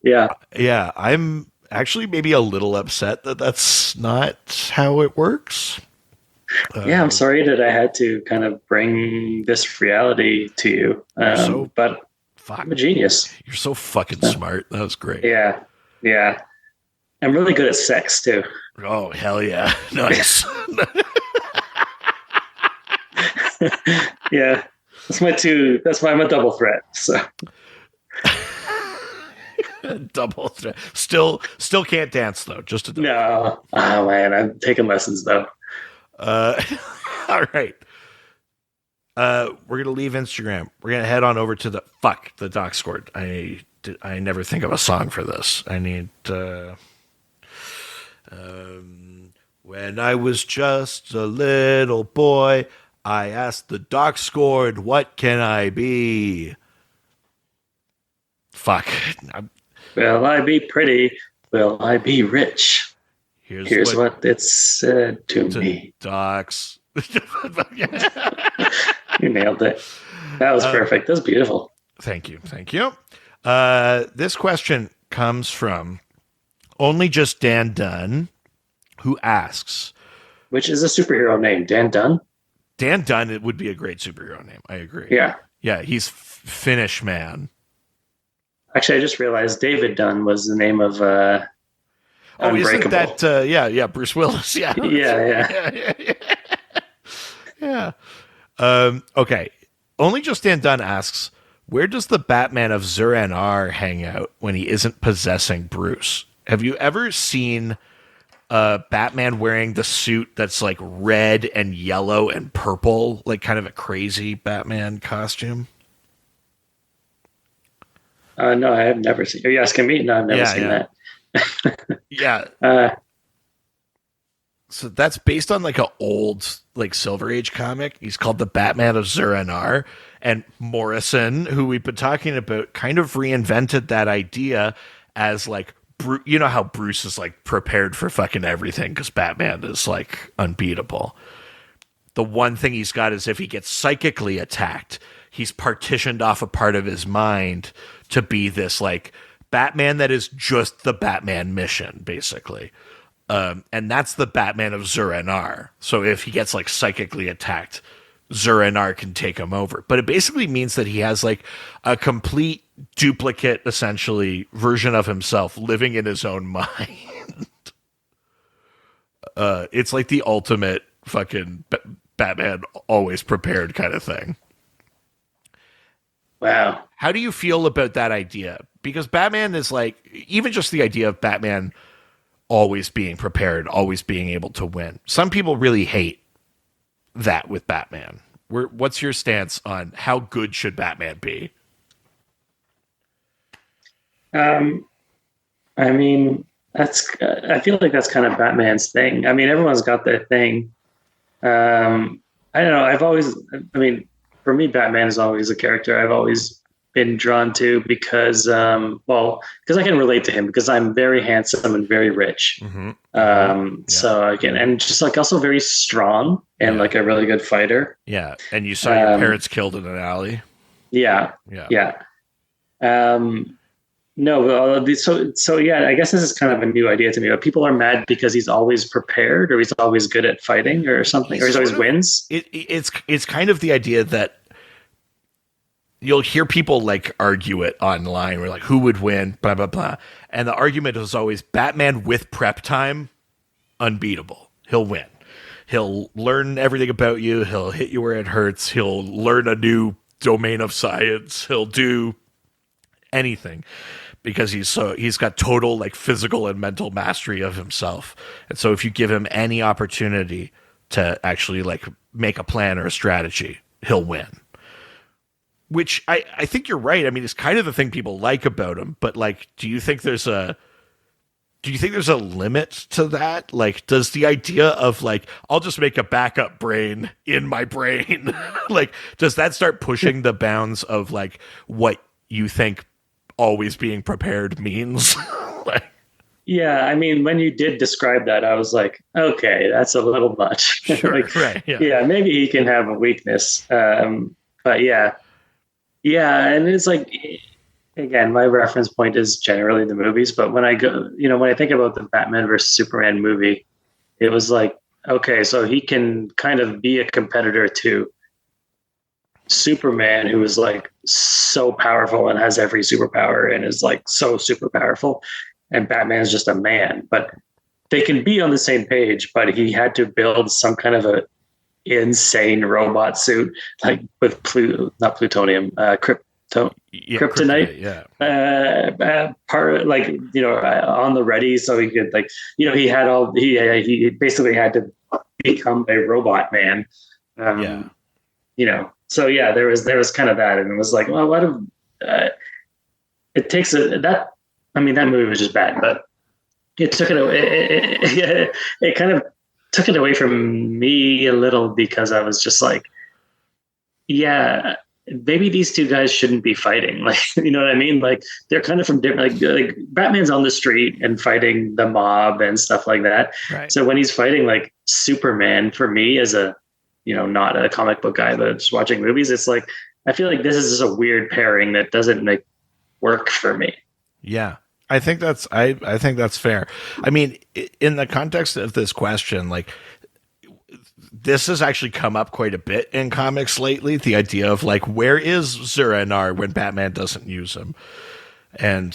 Yeah. yeah. I'm actually maybe a little upset that that's not how it works. Yeah, I'm sorry that I had to kind of bring this reality to you. But I'm a genius. You're so fucking smart. That was great. Yeah. Yeah. I'm really good at sex too. Oh, hell yeah. Nice. Yeah. That's why I'm a double threat. So double threat. Still can't dance though. Just a double. no. Oh man, I'm taking lessons though. All right. We're gonna leave Instagram. We're gonna head on over to the Discord. I never think of a song for this. I need when I was just a little boy, I asked the Discord, what can I be? Fuck. Will I be pretty? Will I be rich? Here's what it said to me. Docs. You nailed it. That was perfect. That was beautiful. Thank you. This question comes from Only Just Dan Dunn, who asks, which is a superhero name, Dan Dunn. Dan Dunn, it would be a great superhero name. I agree. Yeah, he's Finnish man. Actually, I just realized David Dunn was the name of Isn't that Bruce Willis? Yeah. Yeah. Okay. Only Just Dan Dunn asks, where does the Batman of Zur-En-Arrh hang out when he isn't possessing Bruce? Have you ever seen Batman wearing the suit that's like red and yellow and purple, like kind of a crazy Batman costume? No, I have never seen. Are you asking me? No, I've never seen that. Yeah. So that's based on like an old like Silver Age comic. He's called the Batman of Zur-En-Arrh, and Morrison, who we've been talking about, kind of reinvented that idea as like you know how Bruce is like prepared for fucking everything because Batman is like unbeatable. The one thing he's got is if he gets psychically attacked, he's partitioned off a part of his mind to be this like Batman that is just the Batman mission, basically. And that's the Batman of Zur-En-Arrh. So if he gets like psychically attacked, Zur-En-Arrh can take him over. But it basically means that he has like a complete duplicate, essentially, version of himself living in his own mind. It's like the ultimate fucking Batman always prepared kind of thing. Wow. How do you feel about that idea? Because Batman is like, even just the idea of Batman always being prepared, always being able to win. Some people really hate that with Batman. What's your stance on how good should Batman be? I mean, I feel like that's kind of Batman's thing. I mean, everyone's got their thing. I don't know. For me, Batman is always a character I've always been drawn to because I can relate to him because I'm very handsome and very rich. Mm-hmm. So again, and just like also very strong and like a really good fighter. Yeah. And you saw your parents killed in an alley. Yeah. No, so yeah, I guess this is kind of a new idea to me. But people are mad because he's always prepared, or he's always good at fighting, or something, or he's always wins. It's kind of the idea that you'll hear people like argue it online. We're like, who would win? Blah blah blah. And the argument is always Batman with prep time, unbeatable. He'll win. He'll learn everything about you. He'll hit you where it hurts. He'll learn a new domain of science. He'll do anything because he's got total like physical and mental mastery of himself. And so if you give him any opportunity to actually like make a plan or a strategy, he'll win. Which I think you're right. I mean, it's kind of the thing people like about him, but like, do you think there's a limit to that? Like, does the idea of like, I'll just make a backup brain in my brain, like, does that start pushing the bounds of like what you think always being prepared means? Like, Yeah, I mean, when you did describe that, I was like, okay, that's a little much. sure, Like, right, yeah, yeah, maybe he can have a weakness. But yeah, yeah, and it's like, again, my reference point is generally the movies. But when I go, when I think about the Batman versus Superman movie, it was like, okay, so he can kind of be a competitor to Superman, who is like so powerful and has every superpower and is like so super powerful, and Batman is just a man. But they can be on the same page, but he had to build some kind of a insane robot suit, like with not plutonium, yeah, kryptonite. yeah, Part like on the ready, so he could like he had all he basically had to become a robot man. yeah, So yeah, there was kind of that, and it was like, well, what if it takes that. I mean, that movie was just bad, but it took it away. It kind of took it away from me a little because I was just like, yeah, maybe these two guys shouldn't be fighting. Like, you know what I mean? Like, they're kind of from different. Like Batman's on the street and fighting the mob and stuff like that. right. So when he's fighting like Superman, for me as a not a comic book guy, but just watching movies, it's like I feel like this is just a weird pairing that doesn't make work for me. Yeah. I think that's fair. I mean, in the context of this question, like this has actually come up quite a bit in comics lately. The idea of like, where is Zur-En-Arrh when Batman doesn't use him, and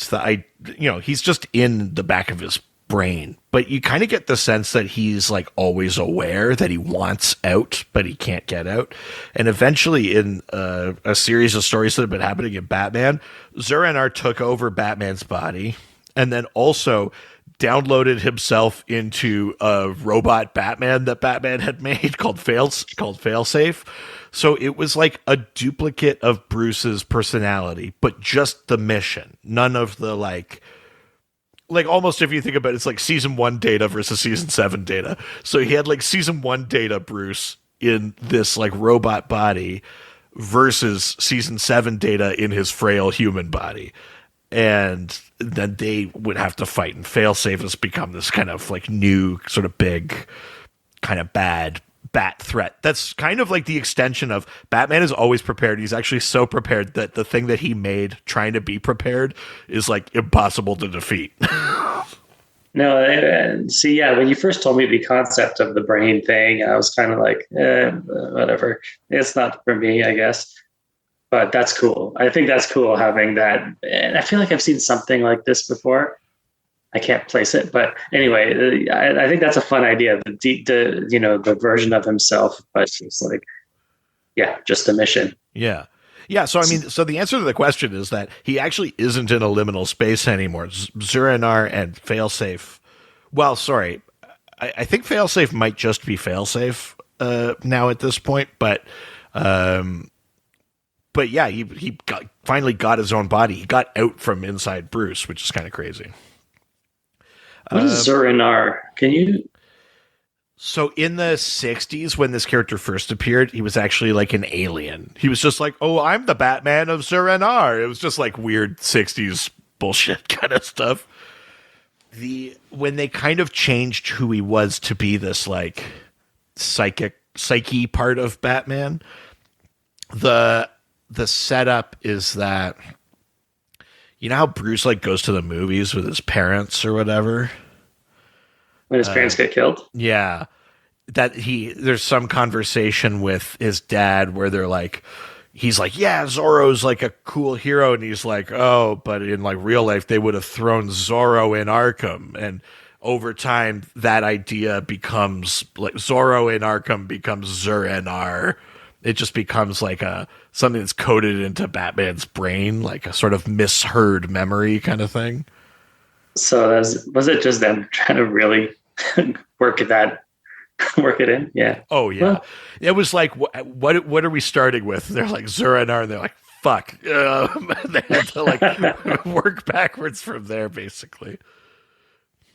he's just in the back of his brain, but you kind of get the sense that he's like always aware that he wants out, but he can't get out. And eventually, in a series of stories that have been happening in Batman, Zur-En-Arrh took over Batman's body, and then also downloaded himself into a robot Batman that Batman had made called Failsafe. So it was like a duplicate of Bruce's personality, but just the mission. None of the like almost, if you think about it, it's like season 1 data versus season 7 data. So he had like season 1 data Bruce in this like robot body versus season 7 data in his frail human body. And then they would have to fight, and Failsafe has become this kind of like new sort of big kind of bad bat threat. That's kind of like the extension of Batman is always prepared. He's actually so prepared that the thing that he made trying to be prepared is like impossible to defeat. No, see, yeah, when you first told me the concept of the brain thing, I was kind of like, whatever. It's not for me, I guess. But that's cool. I think that's cool having that. And I feel like I've seen something like this before. I can't place it, but anyway, I think that's a fun idea. The version of himself, but it's like, yeah, just a mission. Yeah. Yeah, so I mean, so the answer to the question is that he actually isn't in a liminal space anymore. Zur-En-Arrh and Failsafe. Well, sorry, I think Failsafe might just be Failsafe now at this point, but yeah, he finally got his own body. He got out from inside Bruce, which is kind of crazy. What is Zur-En-Arrh? Can you? So in the 60s, when this character first appeared, he was actually like an alien. He was just like, oh, I'm the Batman of Zur-En-Arrh. It was just like weird 60s bullshit kind of stuff. When they kind of changed who he was to be this like psyche part of Batman, the setup is that, you know how Bruce like goes to the movies with his parents or whatever? When his parents get killed? Yeah. There's some conversation with his dad where they're like, he's like, yeah, Zorro's like a cool hero, and he's like, oh, but in like real life, they would have thrown Zorro in Arkham, and over time, that idea becomes like Zorro in Arkham becomes Zur-En-Arr. It just becomes like a something that's coded into Batman's brain, like a sort of misheard memory kind of thing. So was it just them trying to really work that work it in? Yeah. Oh yeah, Well, it was like what are we starting with? They're like Zur-En-Arr, and they're like fuck. They had to like work backwards from there, basically.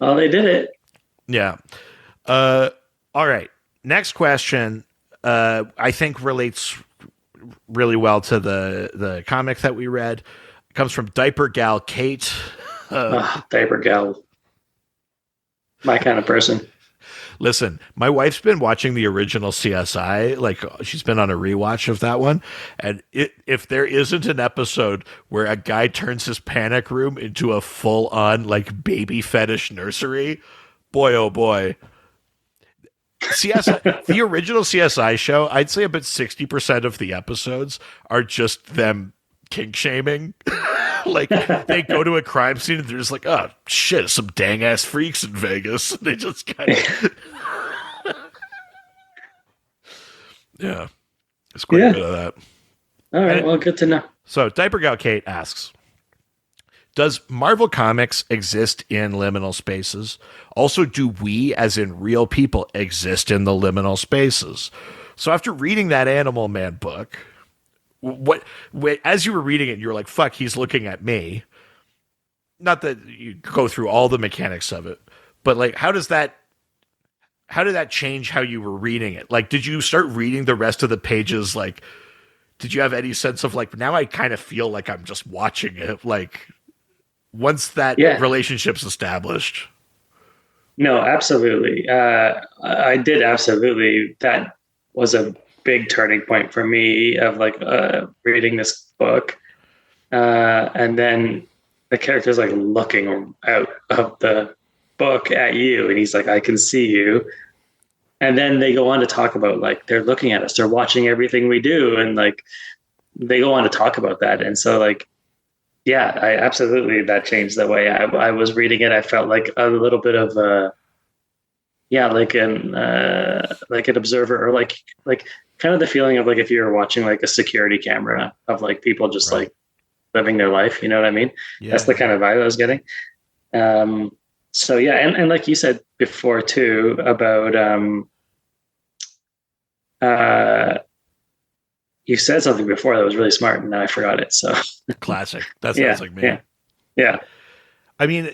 well, they did it. Yeah. All right. Next question. I think relates really well to the comic that we read. It comes from Diaper Gal Kate. Diaper gal, my kind of person. Listen, my wife's been watching the original CSI. Like, she's been on a rewatch of that one. And if there isn't an episode where a guy turns his panic room into a full on, like, baby fetish nursery, boy, oh boy. CSI, the original CSI show, I'd say about 60% of the episodes are just them kink shaming. Like, they go to a crime scene and they're just like, oh shit, some dang ass freaks in Vegas. And they just kind of yeah, it's quite a bit of that. All right. Well, good to know. So Diaper Gal Kate asks, does Marvel Comics exist in liminal spaces? Also, do we, as in real people, exist in the liminal spaces? So after reading that Animal Man book, as you were reading it, you were like, fuck, he's looking at me. Not that you go through all the mechanics of it, but like, how did that change how you were reading it? Like, did you start reading the rest of the pages? Like, did you have any sense of like, now I kind of feel like I'm just watching it? Like, once that relationship's established. No, absolutely. I did absolutely. That was a big turning point for me of like reading this book. And then the character's like looking out of the book at you, and he's like, I can see you. And then they go on to talk about like they're looking at us, they're watching everything we do, and like they go on to talk about that. And so like, yeah, I absolutely, that changed the way I was reading it. I felt like a little bit of like an observer, or like kind of the feeling of like if you were watching like a security camera of like people just like living their life, you know what I mean? Yeah. That's the kind of vibe I was getting. So yeah, and like you said before too about you said something before that was really smart, and now I forgot it. So classic. That sounds like me. Yeah. I mean,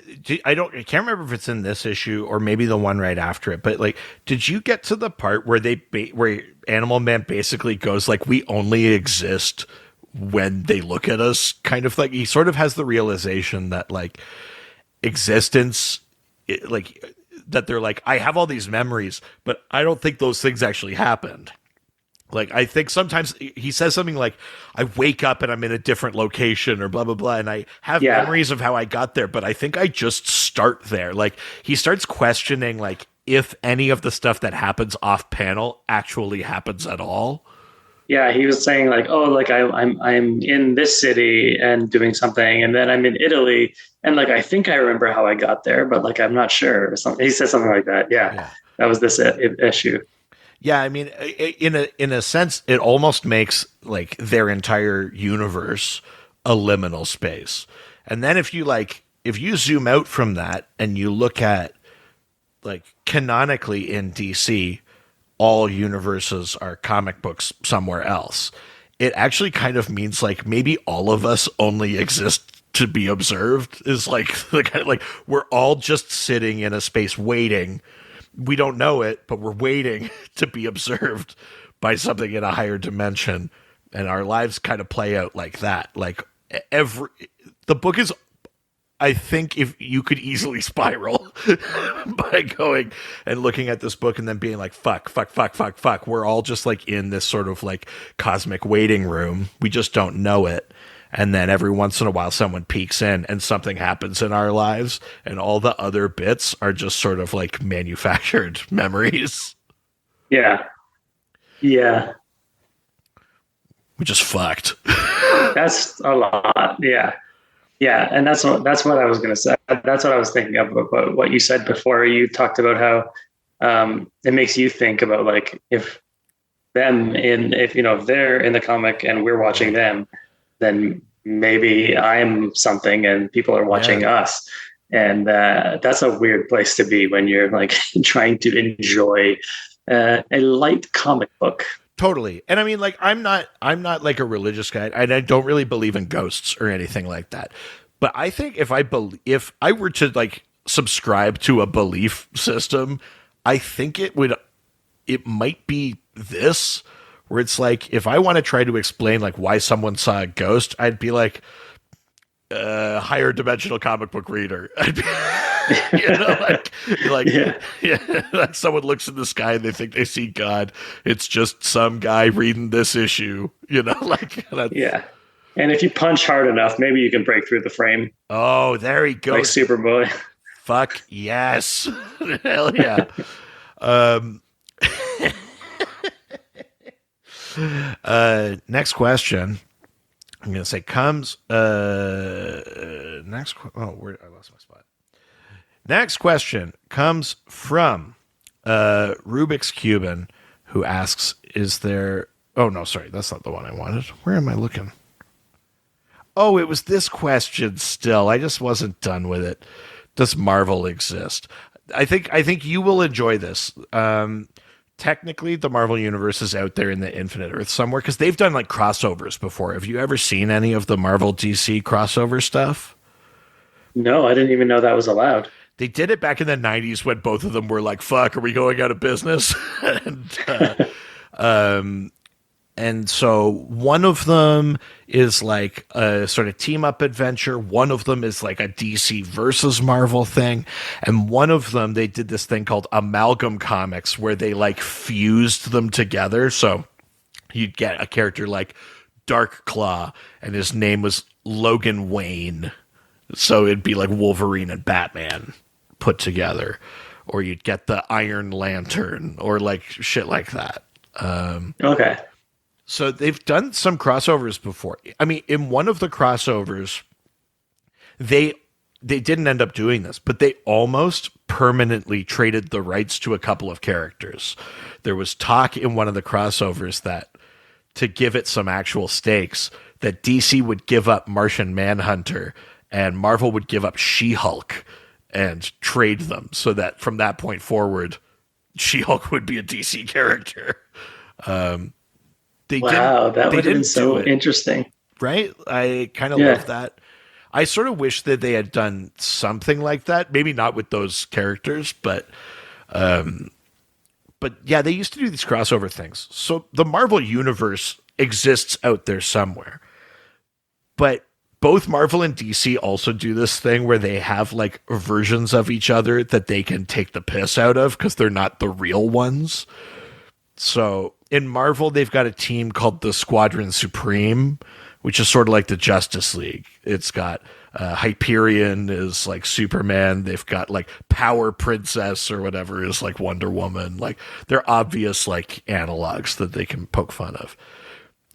I can't remember if it's in this issue or maybe the one right after it, but like, did you get to the part where where Animal Man basically goes like, we only exist when they look at us, kind of like he sort of has the realization that like existence, that they're like, I have all these memories, but I don't think those things actually happened. Like, I think sometimes he says something like, I wake up and I'm in a different location or blah, blah, blah. And I have memories of how I got there, but I think I just start there. Like, he starts questioning, like, if any of the stuff that happens off panel actually happens at all. Yeah, he was saying like, oh, like I'm in this city and doing something, and then I'm in Italy, and like I think I remember how I got there, but like I'm not sure. Or something. He said something like that. Yeah. That was this issue. Yeah, I mean, in a sense, it almost makes like their entire universe a liminal space. And then if you zoom out from that and you look at like canonically in DC, all universes are comic books somewhere else. It actually kind of means like maybe all of us only exist to be observed. Is like the kind of like we're all just sitting in a space waiting. We don't know it, but we're waiting to be observed by something in a higher dimension, and our lives kind of play out like that. Like the book is, I think, if you could easily spiral by going and looking at this book and then being like, fuck. We're all just like in this sort of like cosmic waiting room. We just don't know it. And then every once in a while, someone peeks in and something happens in our lives. And all the other bits are just sort of like manufactured memories. Yeah. Yeah. which is fucked. That's a lot. Yeah. Yeah, and that's what I was going to say. That's what I was thinking of about what you said before. You talked about how it makes you think about like if if they're in the comic and we're watching them, then maybe I'm something and people are watching Yeah. us, and that's a weird place to be when you're like trying to enjoy a light comic book. Totally. And I mean, like, I'm not like a religious guy, and I don't really believe in ghosts or anything like that. But I think if I were to like subscribe to a belief system, I think it might be this, where it's like, if I want to try to explain like why someone saw a ghost, I'd be like, higher dimensional comic book reader. I'd be, like, Yeah, yeah, like someone looks in the sky and they think they see God. It's just some guy reading this issue, like that's, yeah. And if you punch hard enough, maybe you can break through the frame oh, there he like goes. Superboy. Fuck yes. Hell yeah. Um, next question. I'm gonna say comes next. Oh, where I lost my spot. Next question comes from Rubik's Cuban, who asks, "Is there?" Oh no, sorry, that's not the one I wanted. Where am I looking? Oh, it was this question. Still, I just wasn't done with it. Does Marvel exist? I think you will enjoy this. Technically, the Marvel universe is out there in the Infinite Earth somewhere because they've done like crossovers before. Have you ever seen any of the Marvel DC crossover stuff? No, I didn't even know that was allowed. They did it back in the 90s when both of them were like, fuck, are we going out of business? Um, and so one of them is like a sort of team up adventure. One of them is like a DC versus Marvel thing. And one of them, they did this thing called Amalgam Comics where they like fused them together. So you'd get a character like Dark Claw and his name was Logan Wayne. So it'd be like Wolverine and Batman put together. Or you'd get the Iron Lantern or like shit like that. Okay. So they've done some crossovers before. I mean, in one of the crossovers, they didn't end up doing this, but they almost permanently traded the rights to a couple of characters. There was talk in one of the crossovers that to give it some actual stakes, that DC would give up Martian Manhunter and Marvel would give up She-Hulk and trade them so that from that point forward, She-Hulk would be a DC character. They Wow, didn't. that They would have been didn't do so it, interesting. right? I kind of Yeah. love that. I sort of wish that they had done something like that. Maybe not with those characters, but yeah, they used to do these crossover things. So the Marvel universe exists out there somewhere. But both Marvel and DC also do this thing where they have like versions of each other that they can take the piss out of because they're not the real ones. So in Marvel, they've got a team called the Squadron Supreme, which is sort of like the Justice League. It's got Hyperion is like Superman. They've got like Power Princess or whatever is like Wonder Woman. Like they're obvious like analogs that they can poke fun of.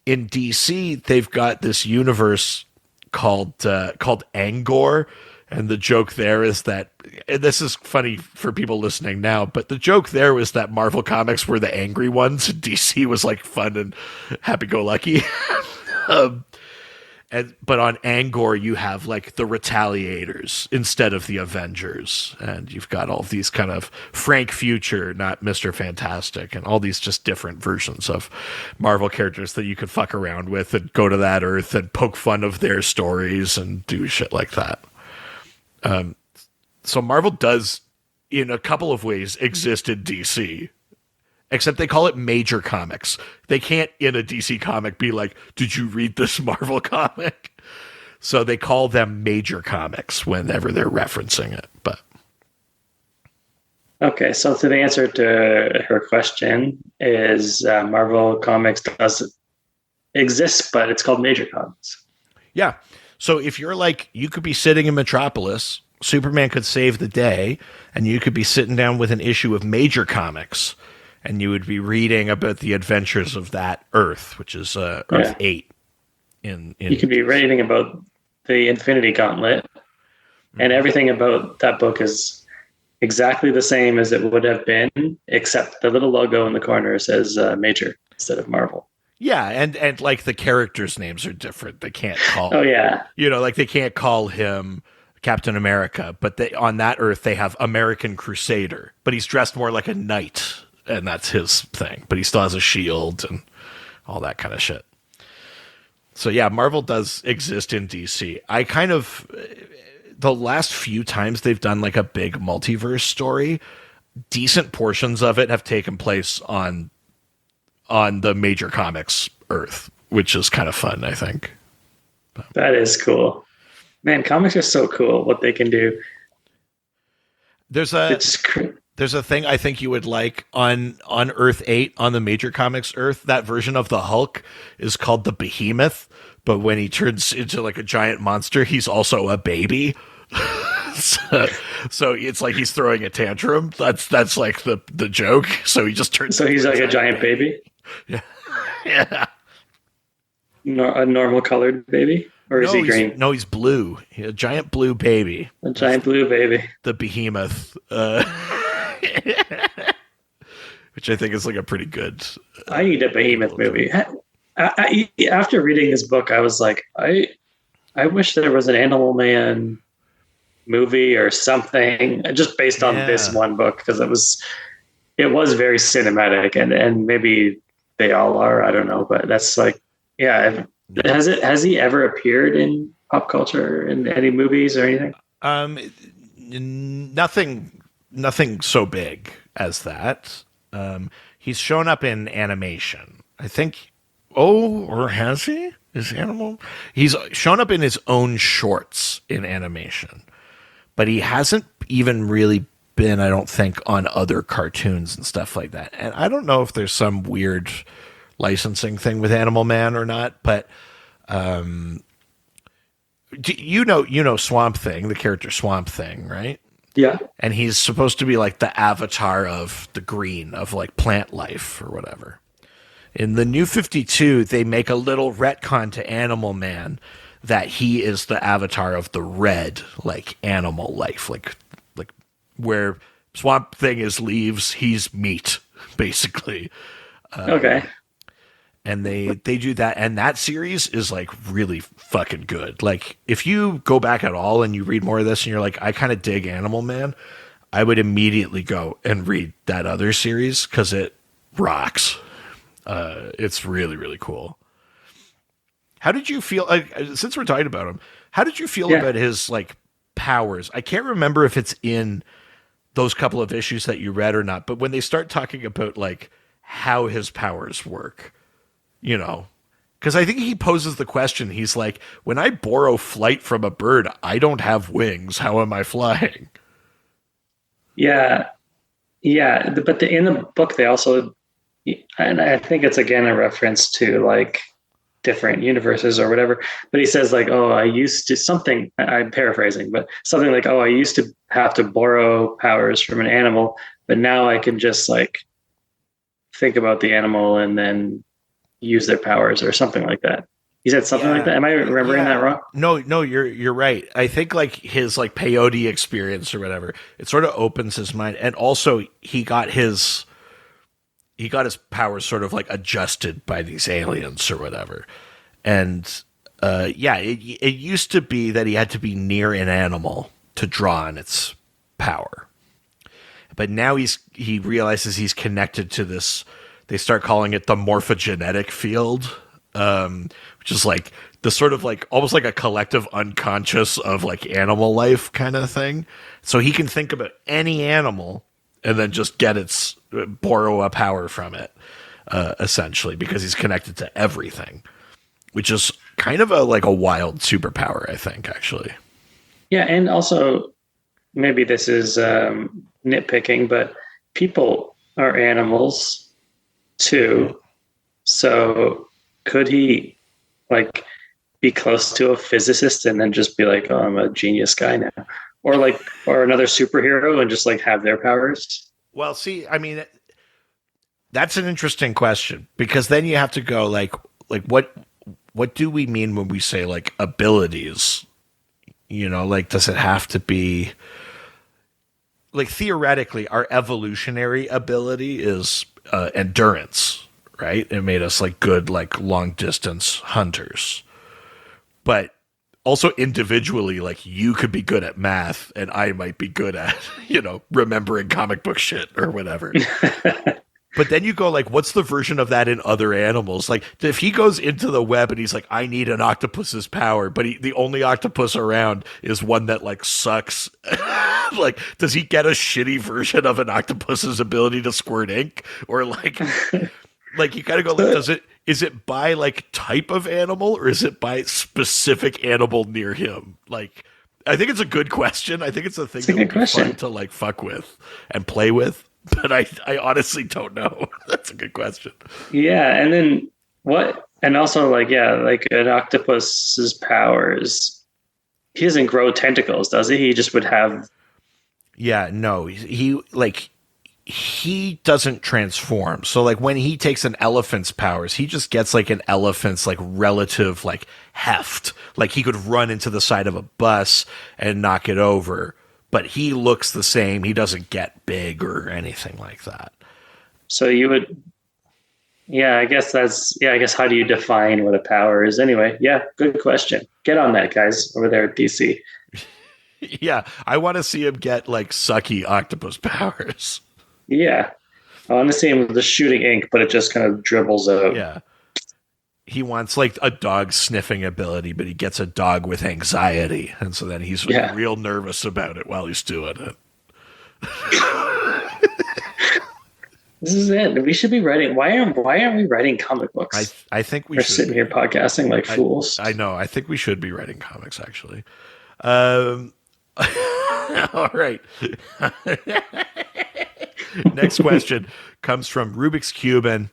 In DC, they've got this universe called Angor, and the joke there is that, and this is funny for people listening now, but the joke there was that Marvel Comics were the angry ones, and DC was like fun and happy-go-lucky. um, but on Angor, you have like the Retaliators instead of the Avengers, and you've got all these kind of Frank Future, not Mr. Fantastic, and all these just different versions of Marvel characters that you could fuck around with and go to that Earth and poke fun of their stories and do shit like that. So Marvel does, in a couple of ways, exist in DC. Except they call it major comics. They can't, in a DC comic, be like, did you read this Marvel comic? So they call them major comics whenever they're referencing it. But Okay, so the answer to her question is Marvel Comics does exist, but it's called Major Comics. yeah. So if you're like, you could be sitting in Metropolis, Superman could save the day, and you could be sitting down with an issue of major comics, and you would be reading about the adventures of that Earth, which is Earth Yeah. 8 You in could be reading about the Infinity Gauntlet, and Mhm. everything about that book is exactly the same as it would have been, except the little logo in the corner says Major instead of Marvel. Yeah, and like the characters' names are different. They can't Oh call, yeah, like they can't call him Captain America, but they on that Earth they have American Crusader, but he's dressed more like a knight, and that's his thing. But he still has a shield and all that kind of shit. So yeah, Marvel does exist in DC. I kind of the last few times they've done like a big multiverse story, decent portions of it have taken place on the major comics Earth, which is kind of fun, I think. that is cool. Man, comics are so cool. What they can do. There's a It's there's a thing I think you would like on Earth 8 on the major comics Earth. That version of the Hulk is called the Behemoth, but when he turns into like a giant monster, he's also a baby. so it's like he's throwing a tantrum. That's like the joke. So he just turns. so he's like a giant baby, Yeah. Yeah. a normal colored baby, or is he green? He's blue. A giant blue baby. A giant blue baby. The Behemoth. Which I think is like a pretty good. I need a Behemoth movie. After reading this book, I was like, I wish there was an Animal Man movie or something, just based on this one book, because it was very cinematic, and maybe they all are. I don't know, but that's like, yeah. Has he ever appeared in pop culture in any movies or anything? Nothing so big as that. He's shown up in animation, I think. Oh, or has he? Is animal? He's shown up in his own shorts in animation, but he hasn't even really been, I don't think, on other cartoons and stuff like that. And I don't know if there's some weird licensing thing with Animal Man or not, but you know Swamp Thing, the character Swamp Thing, right? Yeah. And he's supposed to be like the avatar of the green, of like plant life or whatever. In the New 52, they make a little retcon to Animal Man that he is the avatar of the red, like animal life, like where Swamp Thing is leaves, he's meat, basically. Okay. And they do that, and that series is like really fucking good. Like if you go back at all and you read more of this and you're like, I kind of dig Animal Man, I would immediately go and read that other series because it rocks. It's really, really cool. How did you feel, since we're talking about him, how did you feel about his like powers? I can't remember if it's in those couple of issues that you read or not, but when they start talking about like how his powers work, you know, because I think he poses the question. He's like, when I borrow flight from a bird, I don't have wings. How am I flying? Yeah. Yeah. But in the book, they also, and I think it's again a reference to like different universes or whatever, but he says like, oh, I used to something, I'm paraphrasing, but something like, oh, I used to have to borrow powers from an animal, but now I can just like think about the animal and then use their powers or something like that. He said something like that. Am I remembering that wrong? No, you're right. I think like his like peyote experience or whatever, it sort of opens his mind, and also he got his powers sort of like adjusted by these aliens or whatever. And it used to be that he had to be near an animal to draw on its power, but now he realizes he's connected to this. They start calling it the morphogenetic field, which is like the sort of like almost like a collective unconscious of like animal life kind of thing. So he can think about any animal and then just borrow a power from it, essentially, because he's connected to everything, which is kind of a wild superpower, I think, actually. Yeah, and also maybe this is nitpicking, but people are animals too. So could he like be close to a physicist and then just be like, oh, I'm a genius guy now? Or another superhero and just like have their powers? Well, see, I mean, That's an interesting question, because then you have to go like what do we mean when we say like abilities? Like, does it have to be like, theoretically our evolutionary ability is endurance, right? It made us like good like long distance hunters. But also individually, like, you could be good at math and I might be good at, remembering comic book shit or whatever. But then you go like, what's the version of that in other animals? Like, if he goes into the web and he's like, I need an octopus's power, but the only octopus around is one that like sucks. Like, does he get a shitty version of an octopus's ability to squirt ink? Or like you gotta go like, is it by like type of animal, or is it by specific animal near him? Like, I think it's a good question. I think it's a thing that would be fun to like fuck with and play with. But I honestly don't know. That's a good question. Yeah, and then what? And also, like, yeah, like an octopus's powers. He doesn't grow tentacles, does he? He just would have. Yeah, no, he doesn't transform. So like when he takes an elephant's powers, he just gets like an elephant's like relative like heft. Like he could run into the side of a bus and knock it over, but he looks the same. He doesn't get big or anything like that. So you would, yeah, I guess I guess how do you define what a power is anyway? Yeah, good question. Get on that, guys, over there at DC. Yeah, I want to see him get like sucky octopus powers. Yeah. I want to see him with the shooting ink, but it just kind of dribbles out. Yeah. He wants like a dog sniffing ability, but he gets a dog with anxiety. And so then he's real nervous about it while he's doing it. This is it. We should be writing. Why aren't we writing comic books? I think we're sitting here podcasting like fools. I know. I think we should be writing comics, actually. All right. Next question comes from Rubik's Cuban,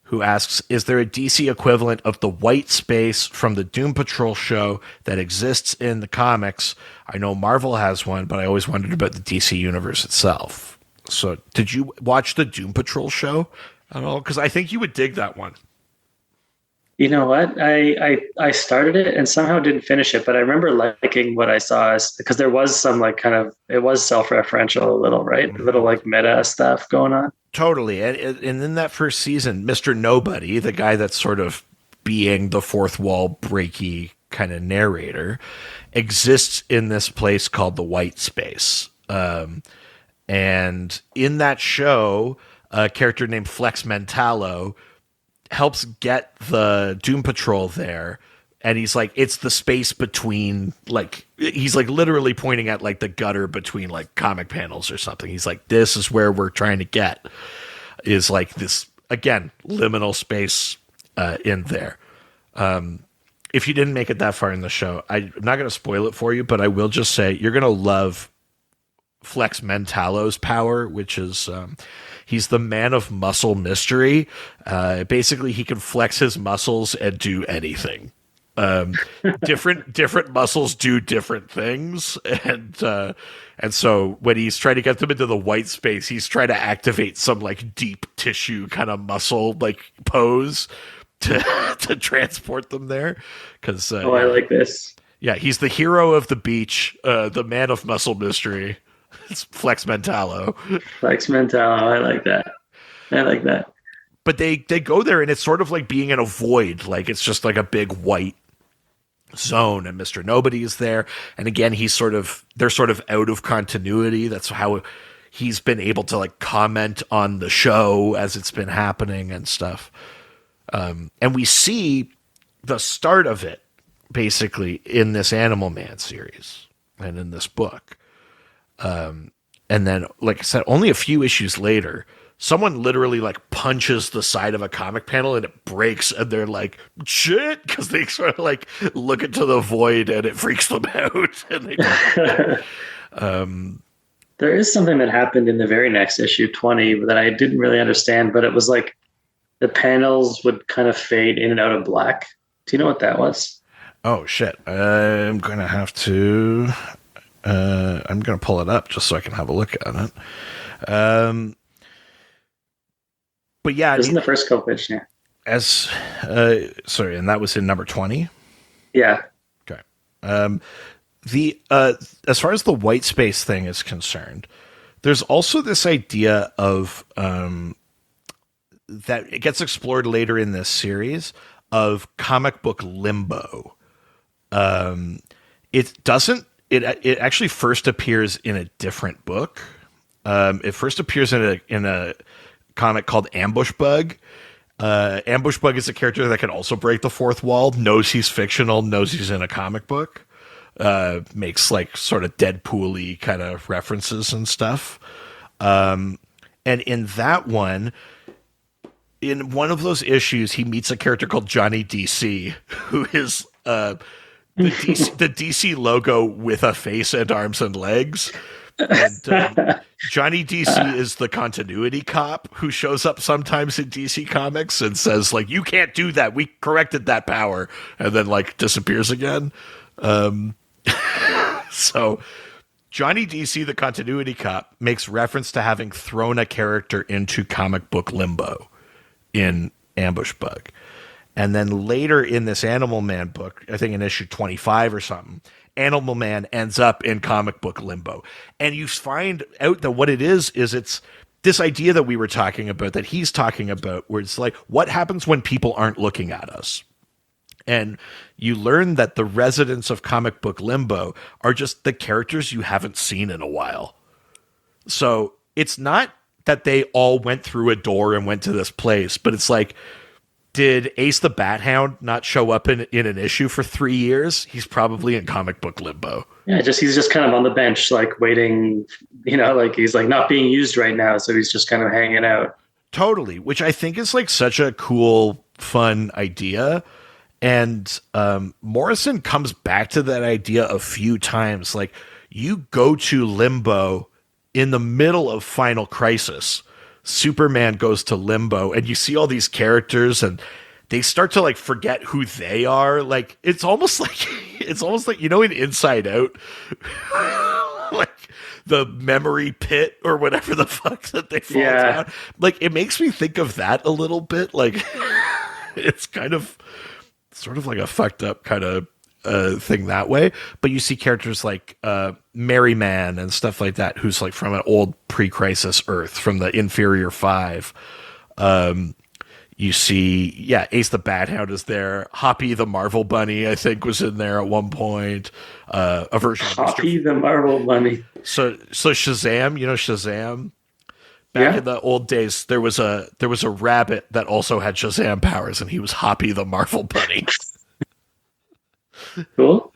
who asks, is there a DC equivalent of the white space from the Doom Patrol show that exists in the comics? I know Marvel has one, but I always wondered about the DC universe itself. So did you watch the Doom Patrol show at all? Because I think you would dig that one. You know what? I started it and somehow didn't finish it, but I remember liking what I saw because there was some like kind of, it was self-referential a little, right? A little like meta stuff going on. Totally. And in that first season, Mr. Nobody, the guy that's sort of being the fourth wall breaky kind of narrator, exists in this place called the White Space. And in that show, a character named Flex Mentallo helps get the Doom Patrol there, and he's like, it's the space between, like, he's like literally pointing at like the gutter between like comic panels or something. He's like, this is where we're trying to get, is like this, again, liminal space in there. If you didn't make it that far in the show, I'm not going to spoil it for you, but I will just say you're going to love Flex Mentallo's power, which is he's the man of muscle mystery. Basically, he can flex his muscles and do anything. Different muscles do different things, and so when he's trying to get them into the white space, he's trying to activate some like deep tissue kind of muscle like pose to transport them there. Because I like this. Yeah, he's the hero of the beach, the man of muscle mystery. It's Flex Mentallo. Flex Mentallo. I like that. I like that. But they go there, and it's sort of like being in a void. Like, it's just like a big white zone, and Mr. Nobody is there. And again, they're sort of out of continuity. That's how he's been able to like comment on the show as it's been happening and stuff. And we see the start of it basically in this Animal Man series and in this book. And then, like I said, only a few issues later, someone literally like punches the side of a comic panel and it breaks, and they're like, shit, because they sort of like look into the void and it freaks them out. And they there is something that happened in the very next issue, 20, that I didn't really understand, but it was like the panels would kind of fade in and out of black. Do you know what that was? Oh, shit. I'm going to have to... I'm going to pull it up just so I can have a look at it. but yeah, I This is mean, the first co-pitch. Yeah. as sorry, and that was in number 20. Yeah. Okay. Um, the as far as the white space thing is concerned, there's also this idea of that it gets explored later in this series of comic book limbo. It doesn't. It actually first appears in a different book. It first appears in a comic called Ambush Bug. Ambush Bug is a character that can also break the fourth wall. Knows he's fictional. Knows he's in a comic book. Makes like sort of Deadpool-y kind of references and stuff. And in that one, in one of those issues, he meets a character called Johnny DC, who is the DC logo with a face and arms and legs. And Johnny DC is the continuity cop who shows up sometimes in DC Comics and says, like, you can't do that. We corrected that power. And then, like, disappears again. So Johnny DC, the continuity cop, makes reference to having thrown a character into comic book limbo in Ambush Bug. And then later in this Animal Man book, I think in issue 25 or something, Animal Man ends up in comic book limbo. And you find out that what it is it's this idea that we were talking about, that he's talking about, where it's like, what happens when people aren't looking at us? And you learn that the residents of comic book limbo are just the characters you haven't seen in a while. So it's not that they all went through a door and went to this place, but it's like, did Ace the Bat Hound not show up in an issue for 3 years? He's probably in comic book limbo. Yeah, he's just kind of on the bench, like waiting, like he's like not being used right now. So he's just kind of hanging out. Totally, which I think is like such a cool, fun idea. And Morrison comes back to that idea a few times. Like, you go to limbo in the middle of Final Crisis. Superman goes to limbo, and you see all these characters, and they start to like forget who they are. Like, it's almost like in Inside Out, like the memory pit or whatever the fuck that they fall down. Like, it makes me think of that a little bit. Like, it's kind of sort of like a fucked up kind of thing that way. But you see characters like Merry Man and stuff like that, who's like from an old pre-crisis Earth, from the Inferior Five. You see, Ace the Bat Hound is there. Hoppy the Marvel Bunny, I think, was in there at one point. A version of Hoppy the Marvel Bunny. So Shazam, Shazam. Back in the old days, there was a rabbit that also had Shazam powers, and he was Hoppy the Marvel Bunny. Cool.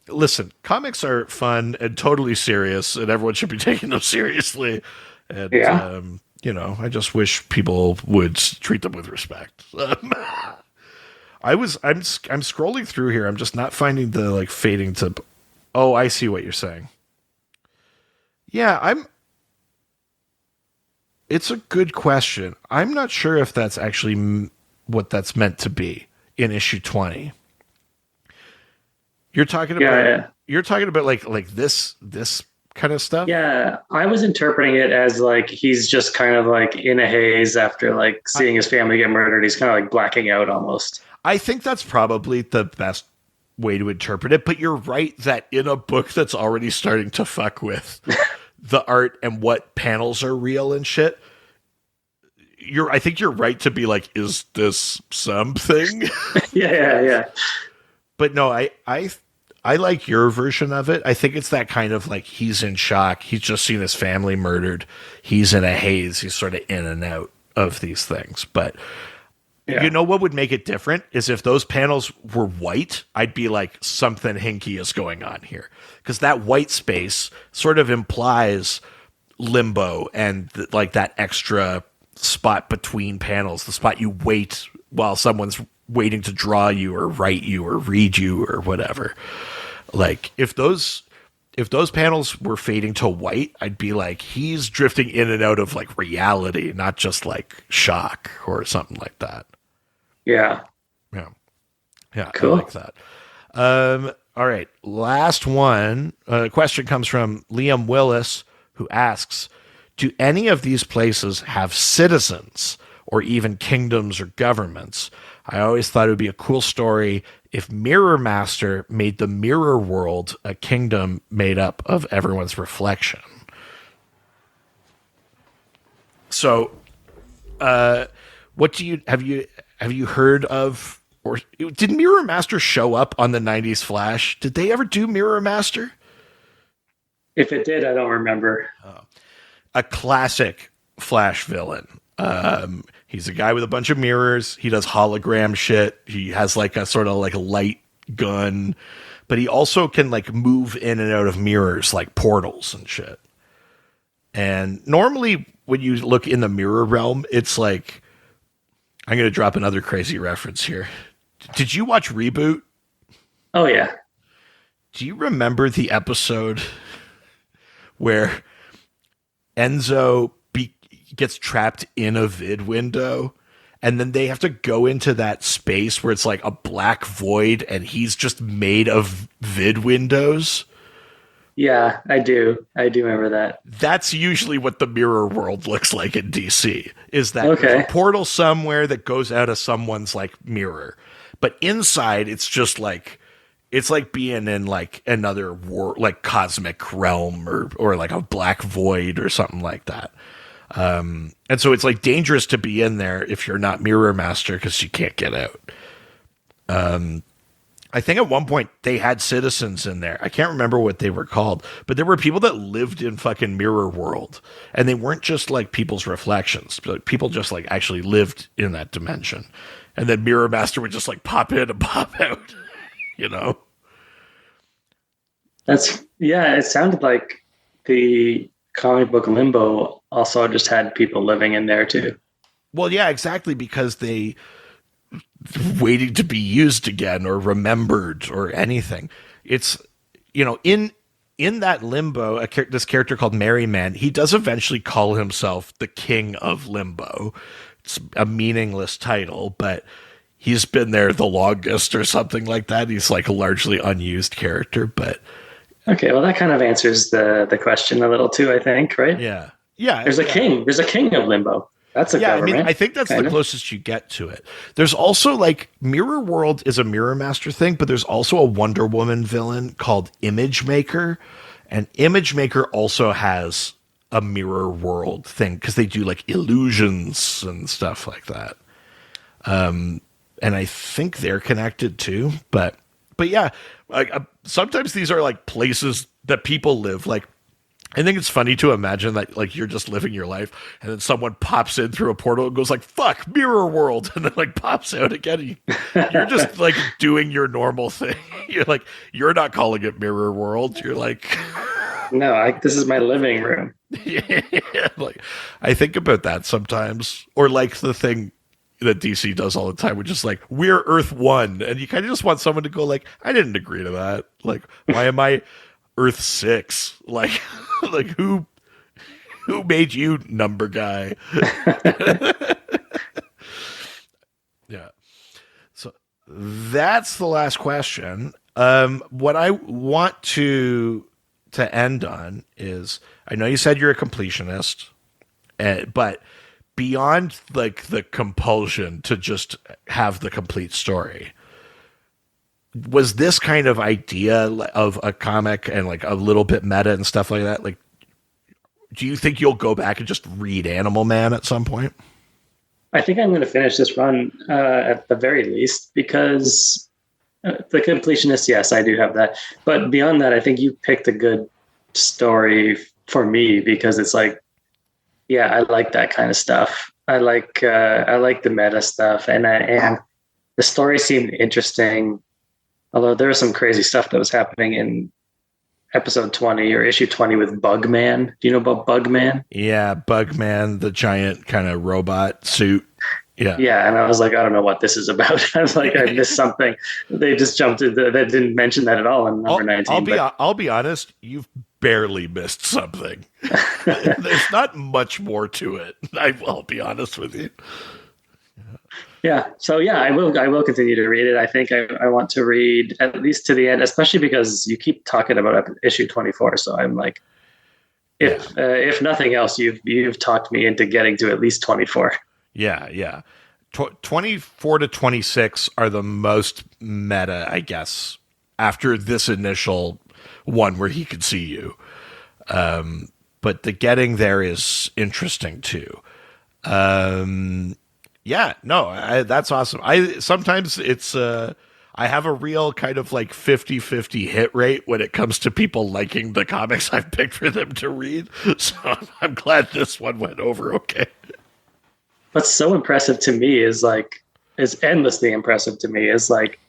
Listen, comics are fun and totally serious, and everyone should be taking them seriously. And I just wish people would treat them with respect. I'm scrolling through here. I'm just not finding the like fading to. Oh, I see what you're saying. Yeah, It's a good question. I'm not sure if that's actually what that's meant to be in issue 20. You're talking about you're talking about like this kind of stuff? Yeah, I was interpreting it as like he's just kind of like in a haze after like seeing his family get murdered. He's kind of like blacking out almost. I think that's probably the best way to interpret it, but you're right that in a book that's already starting to fuck with the art and what panels are real and shit, I think you're right to be like, is this something? Yeah. But no, I like your version of it. I think it's that kind of like, he's in shock. He's just seen his family murdered. He's in a haze. He's sort of in and out of these things. But you know what would make it different is if those panels were white, I'd be like, something hinky is going on here. Because that white space sort of implies limbo and like that extra spot between panels, the spot you wait while someone's waiting to draw you or write you or read you or whatever. Like, if those panels were fading to white, I'd be like, he's drifting in and out of like reality, not just like shock or something like that. Yeah. Cool. I like that. All right, last one. Question comes from Liam Willis, who asks, Do any of these places have citizens or even kingdoms or governments? I always thought it would be a cool story if Mirror Master made the mirror world a kingdom made up of everyone's reflection. So, what do you have you heard of, or did Mirror Master show up on the 90s Flash? Did they ever do Mirror Master? If it did, I don't remember. A classic Flash villain. He's a guy with a bunch of mirrors. He does hologram shit. He has like a sort of like a light gun, but he also can like move in and out of mirrors like portals and shit. And normally when you look in the mirror realm, it's like, I'm going to drop another crazy reference here. Did you watch Reboot? Oh, yeah. Do you remember the episode where Enzo gets trapped in a vid window, and then they have to go into that space where it's like a black void, and he's just made of vid windows? Yeah, I do. I do remember that. That's usually what the mirror world looks like in DC, is that Okay. there's a portal somewhere that goes out of someone's like mirror. But inside it's just like, it's like being in like another like cosmic realm or like a black void or something like that. And so it's like dangerous to be in there if you're not Mirror Master because you can't get out. I think at one point they had citizens in there. I can't remember what they were called, but there were people that lived in fucking Mirror World, and they weren't just like people's reflections, but people just like actually lived in that dimension. And then Mirror Master would just like pop in and pop out, you know? It sounded like the comic book Limbo also just had people living in there too. Well, yeah, exactly, because they waiting to be used again or remembered or anything. It's, you know, in that Limbo, this character called Merryman, he does eventually call himself the King of Limbo. It's a meaningless title, but he's been there the longest or something like that. He's like a largely unused character, but okay, well that kind of answers the question a little too, I think, right? yeah. Yeah. There's a king. There's a king of Limbo. That's a government. I mean, I think that's the closest you get to it. There's also like Mirror World is a Mirror Master thing, but there's also a Wonder Woman villain called Image Maker, and Image Maker also has a Mirror World thing because they do like illusions and stuff like that. And I think they're connected too, but yeah, like sometimes these are like places that people live. Like, I think it's funny to imagine that like you're just living your life and then someone pops in through a portal and goes like, fuck, Mirror World, and then like pops out again. You're just like doing your normal thing. You're like, you're not calling it Mirror World. You're like, no, this is my living room. yeah, like I think about that sometimes. Or like the thing that DC does all the time, which is like, we're Earth One, and you kind of just want someone to go like, I didn't agree to that. Like, why am I Earth 6? Like, like who made you number guy? Yeah. So that's the last question. What I want to end on is, I know you said you're a completionist, but beyond like the compulsion to just have the complete story, was this kind of idea of a comic and like a little bit meta and stuff like that, like, do you think you'll go back and just read Animal Man at some point? I think I'm going to finish this run at the very least, because the completionist, yes, I do have that. But beyond that, I think you picked a good story for me, because it's like, yeah, I like that kind of stuff. I like the meta stuff, and the story seemed interesting. Although there was some crazy stuff that was happening in episode 20 or issue 20 with Bugman. Do you know about Bugman? Yeah, Bugman, the giant kind of robot suit. Yeah. Yeah, and I was like, I don't know what this is about. I was like, I missed something. They just jumped into that, didn't mention that at all in number 19. I'll be honest, you've barely missed something. There's not much more to it. I'll be honest with you. Yeah. So yeah, I will continue to read it. I think I want to read at least to the end, especially because you keep talking about issue 24. So I'm like, Yeah. If nothing else, you've talked me into getting to at least 24. Yeah, yeah. 24 to 26 are the most meta, I guess, after this initial one where he could see you. But the getting there is interesting too. Yeah, no, that's awesome. I sometimes it's I have a real kind of like 50-50 hit rate when it comes to people liking the comics I've picked for them to read. So I'm glad this one went over okay. What's so impressive to me is like is endlessly impressive to me is like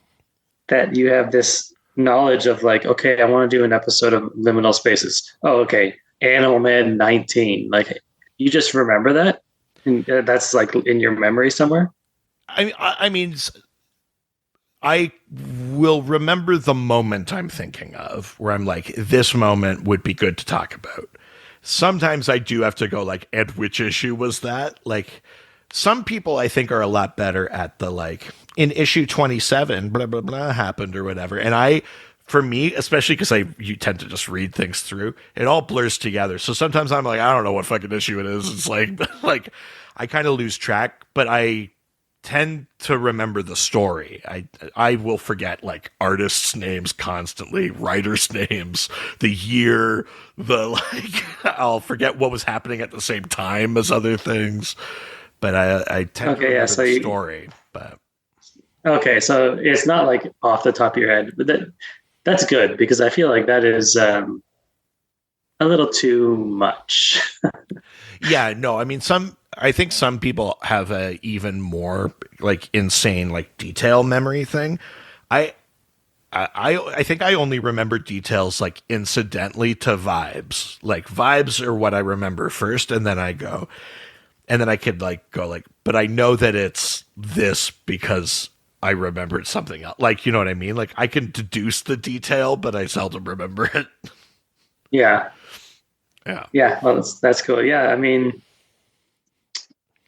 that you have this knowledge of like, okay, I want to do an episode of liminal spaces. Oh, okay, Animal Man 19. Like, you just remember that, and that's like in your memory somewhere. I mean, I will remember the moment I'm thinking of where I'm like, this moment would be good to talk about. Sometimes I do have to go like, and which issue was that? Like, some people I think are a lot better at the like in issue 27, blah blah blah happened or whatever. And for me, especially because you tend to just read things through, it all blurs together. So sometimes I'm like, I don't know what fucking issue it is. It's like like I kind of lose track, but I tend to remember the story. I will forget like artists' names constantly, writers' names, the year, the like I'll forget what was happening at the same time as other things. But I tend to Okay, yeah. remember So the story. But okay, so it's not like off the top of your head, but that's good because I feel like that is a little too much. yeah, no, I mean I think some people have a even more like insane like detail memory thing. I I think I only remember details like incidentally to vibes. Like vibes are what I remember first, and then I could like go like, but I know that it's this because I remembered something else. Like, you know what I mean? Like I can deduce the detail, but I seldom remember it. Yeah, Yeah. yeah. Well, that's cool. Yeah, I mean,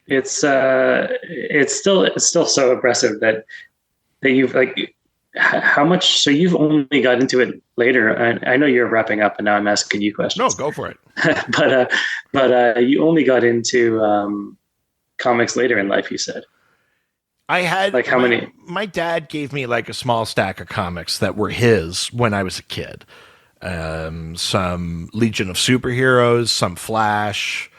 it's still so impressive that you've like how much. So you've only got into it later. I know you're wrapping up, and now I'm asking you No, questions. go for it. But you only got into comics later in life. You said I had like how many? my dad gave me like a small stack of comics that were his when I was a kid. Some Legion of Superheroes, some Flash,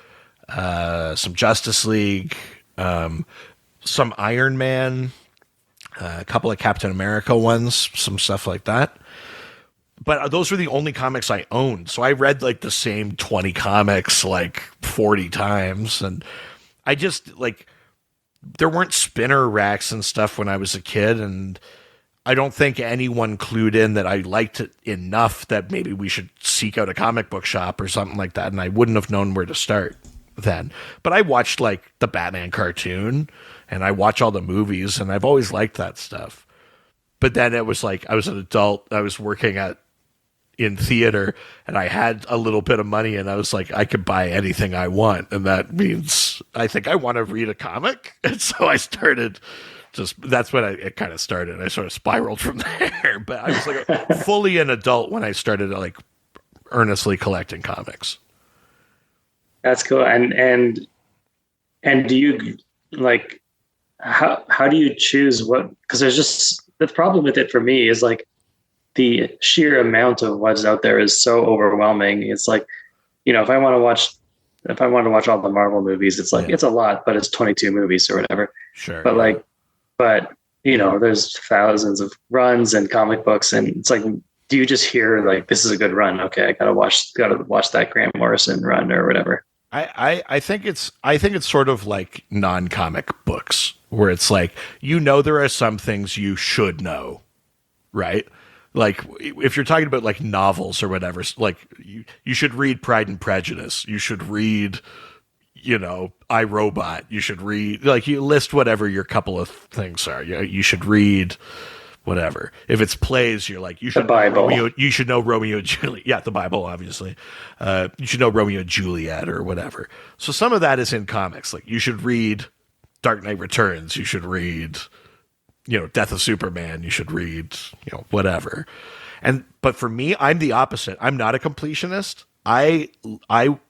some Justice League, some Iron Man, a couple of Captain America ones, some stuff like that. But those were the only comics I owned. So I read like the same 20 comics like 40 times. And I just like, there weren't spinner racks and stuff when I was a kid. And I don't think anyone clued in that I liked it enough that maybe we should seek out a comic book shop or something like that. And I wouldn't have known where to start then. But I watched like the Batman cartoon and I watch all the movies and I've always liked that stuff. But then it was like I was an adult, I was working in theater and I had a little bit of money and I was like, I could buy anything I want. And that means I think I want to read a comic. And so I started that's when it kind of started. I sort of spiraled from there, but I was like fully an adult when I started like earnestly collecting comics. That's cool. And do you like how do you choose what? Because there's just the problem with it for me is like the sheer amount of what's out there is so overwhelming. It's like, if I want to watch all the Marvel movies, it's like it's a lot, but it's 22 movies or whatever. Sure. But like, but there's thousands of runs and comic books, and it's like, do you just hear like this is a good run? Okay, I gotta watch that Grant Morrison run or whatever. I think it's sort of like non-comic books where it's like, there are some things you should know, right? Like if you're talking about like novels or whatever, like you should read Pride and Prejudice. You should read, I, Robot. You should read, like, you list whatever your couple of things are. You should read whatever. If it's plays, you're like, you should The Bible. you should know Romeo and Juliet. Yeah, the Bible, obviously. You should know Romeo and Juliet or whatever. So some of that is in comics. Like you should read Dark Knight Returns. You should read, Death of Superman. You should read, whatever. But for me, I'm the opposite. I'm not a completionist. I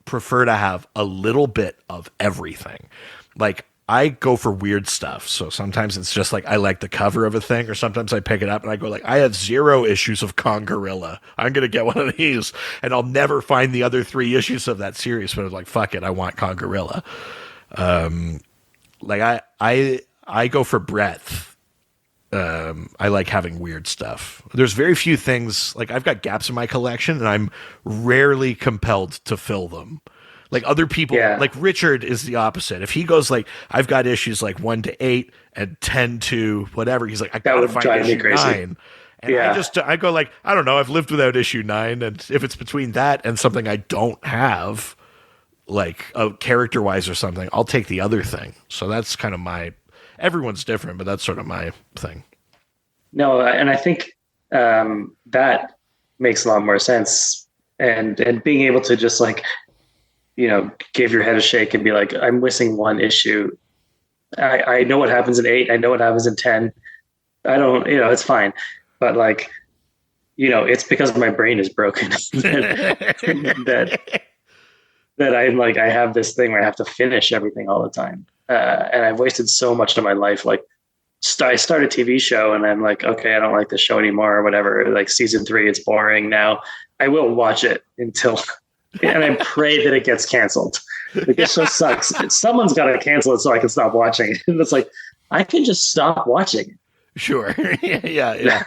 prefer to have a little bit of everything. Like I go for weird stuff. So sometimes it's just like I like the cover of a thing, or sometimes I pick it up and I go like, I have 0 issues of Kongorilla. I'm gonna get one of these, and I'll never find the other 3 issues of that series. But I'm like, fuck it, I want Kongorilla. Like I go for breadth. I like having weird stuff. There's very few things, like I've got gaps in my collection and I'm rarely compelled to fill them. Like other people, Yeah, like Richard is the opposite. If he goes like, I've got issues like 1 to 8 and 10 to whatever, he's like, I that gotta would find drive me issue crazy. 9. And Yeah, I go like, I don't know, I've lived without issue 9. And if it's between that and something I don't have, like character wise or something, I'll take the other thing. So that's kind of everyone's different, but that's sort of my thing. no, and I think that makes a lot more sense. And being able to just like, give your head a shake and be like, I'm missing 1 issue. I know what happens in 8. I know what happens in 10. I don't, it's fine. But like, it's because my brain is broken that I'm like, I have this thing where I have to finish everything all the time. And I've wasted so much of my life. Like I start a TV show and I'm like, okay, I don't like the show anymore or whatever. Like season 3, it's boring now. I will watch it until, and I pray that it gets canceled. Like this show sucks. Someone's got to cancel it so I can stop watching. And it's like, I can just stop watching. Sure. Yeah.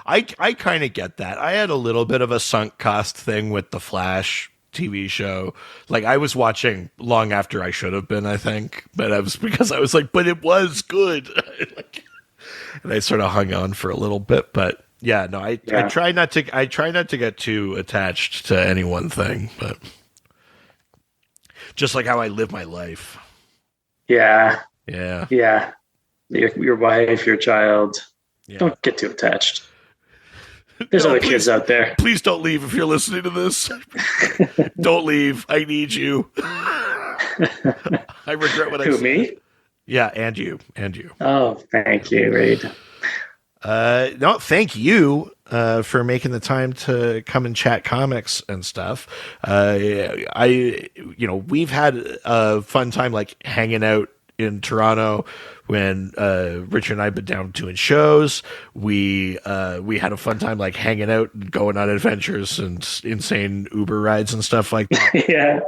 I kind of get that. I had a little bit of a sunk cost thing with the Flash TV show. Like I was watching long after I should have been, I think, but I was because I was like, but it was good. Like, and I sort of hung on for a little bit, but yeah, no, I try not to get too attached to any one thing, but just like how I live my life. Yeah. Yeah. Yeah. Your wife, your child. Yeah. Don't get too attached. There's other kids out there. Please don't leave if you're listening to this. Don't leave. I need you. I regret what I said. Who, me? Yeah, and you. Oh, thank you, Reed. No, thank you for making the time to come and chat comics and stuff. We've had a fun time like hanging out in Toronto when Richard and I have been down doing shows. We had a fun time like hanging out and going on adventures and insane Uber rides and stuff like that. Yeah,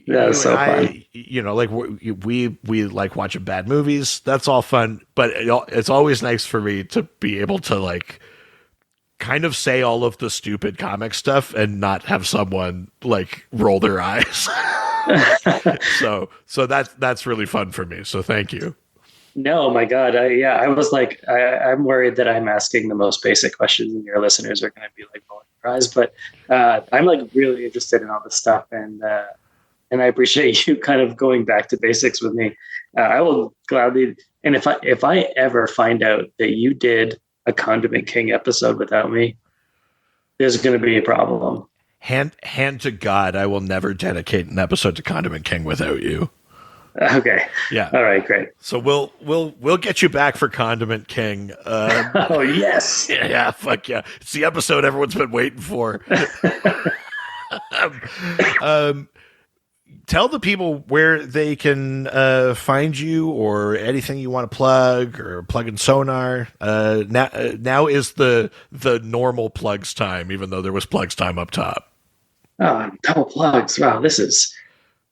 that was so fun. Like we like watching bad movies. That's all fun, but it's always nice for me to be able to like kind of say all of the stupid comic stuff and not have someone like roll their eyes. so that's really fun for me. So thank you. No, my God. I was like, I'm worried that I'm asking the most basic questions and your listeners are going to be like rolling their eyes, but I'm like really interested in all this stuff. And I appreciate you kind of going back to basics with me. I will gladly. And if I ever find out that you did a Condiment King episode without me, there's going to be a problem. Hand to God, I will never dedicate an episode to Condiment King without you. Okay. Yeah. All right. Great. So we'll get you back for Condiment King. Oh yes. Yeah. Fuck yeah. It's the episode everyone's been waiting for. Tell the people where they can find you or anything you want to plug or plug in Sonar. Now is the normal plugs time, even though there was plugs time up top. Oh, double plugs. Wow. This is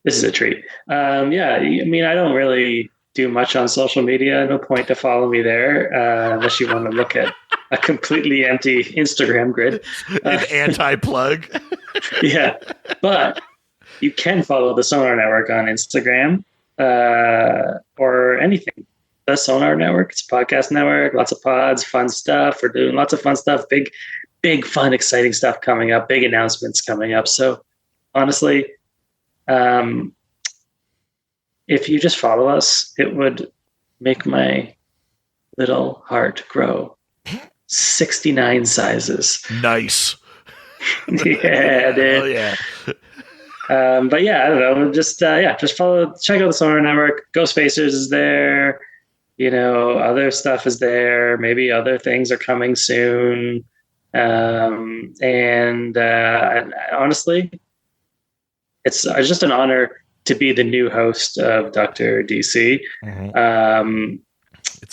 a treat. Yeah, I mean, I don't really do much on social media. No point to follow me there unless you want to look at a completely empty Instagram grid. An anti-plug. Yeah, but you can follow the Sonar Network on Instagram or anything. The Sonar Network, it's a podcast network, lots of pods, fun stuff. We're doing lots of fun stuff, big, fun, exciting stuff coming up, big announcements coming up. So honestly, if you just follow us, it would make my little heart grow 69 sizes. Nice. Yeah, dude. Oh yeah. But yeah, I don't know. Just follow, check out the Sonar Network. Ghost Spacers is there. Other stuff is there. Maybe other things are coming soon. And honestly, it's just an honor to be the new host of Dr. DC. Mm-hmm.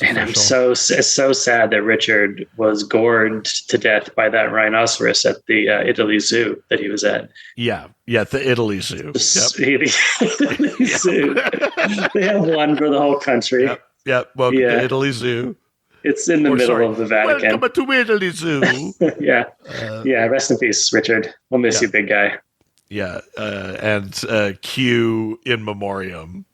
And I'm so sad that Richard was gored to death by that rhinoceros at the Italy Zoo that he was at. Yeah, the Italy Zoo. Italy Zoo. They have one for the whole country. Yep. Welcome to Italy Zoo. It's in the middle of the Vatican. Welcome to Italy Zoo. Yeah. Rest in peace, Richard. We'll miss you, big guy. Yeah, and Q in memoriam.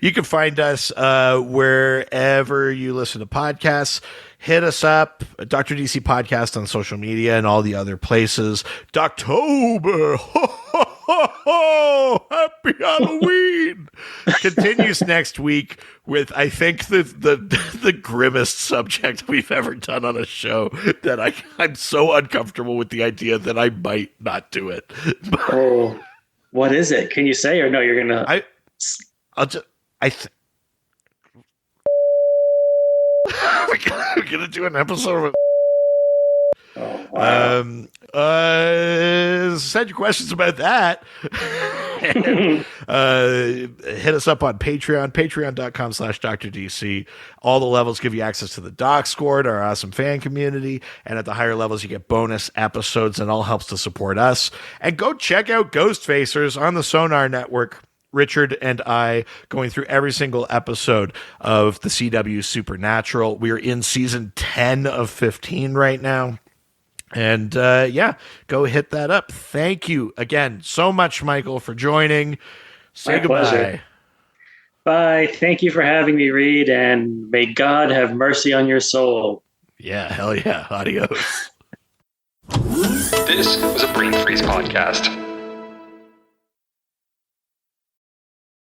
You can find us wherever you listen to podcasts. Hit us up, Dr. DC Podcast on social media and all the other places. Doctober, ho, ho, ho, ho, happy Halloween! Continues next week with, I think, the grimmest subject we've ever done on a show that I'm so uncomfortable with the idea that I might not do it. Oh, what is it? Can you say, or no, you're going to... We're gonna do an episode of Oh, wow. Send your questions about that. And, hit us up on Patreon, patreon.com/DrDC. All the levels give you access to the Doc Squad, our awesome fan community. And at the higher levels, you get bonus episodes, and all helps to support us. And go check out Ghost Facers on the Sonar Network. Richard and I going through every single episode of the CW Supernatural. We're in season 10 of 15 right now. And go hit that up. Thank you again so much, Michael, for joining. Say My goodbye. Pleasure. Bye. Thank you for having me, Reed, and may God have mercy on your soul. Yeah, hell yeah. Adios. This was a Brain Freeze podcast.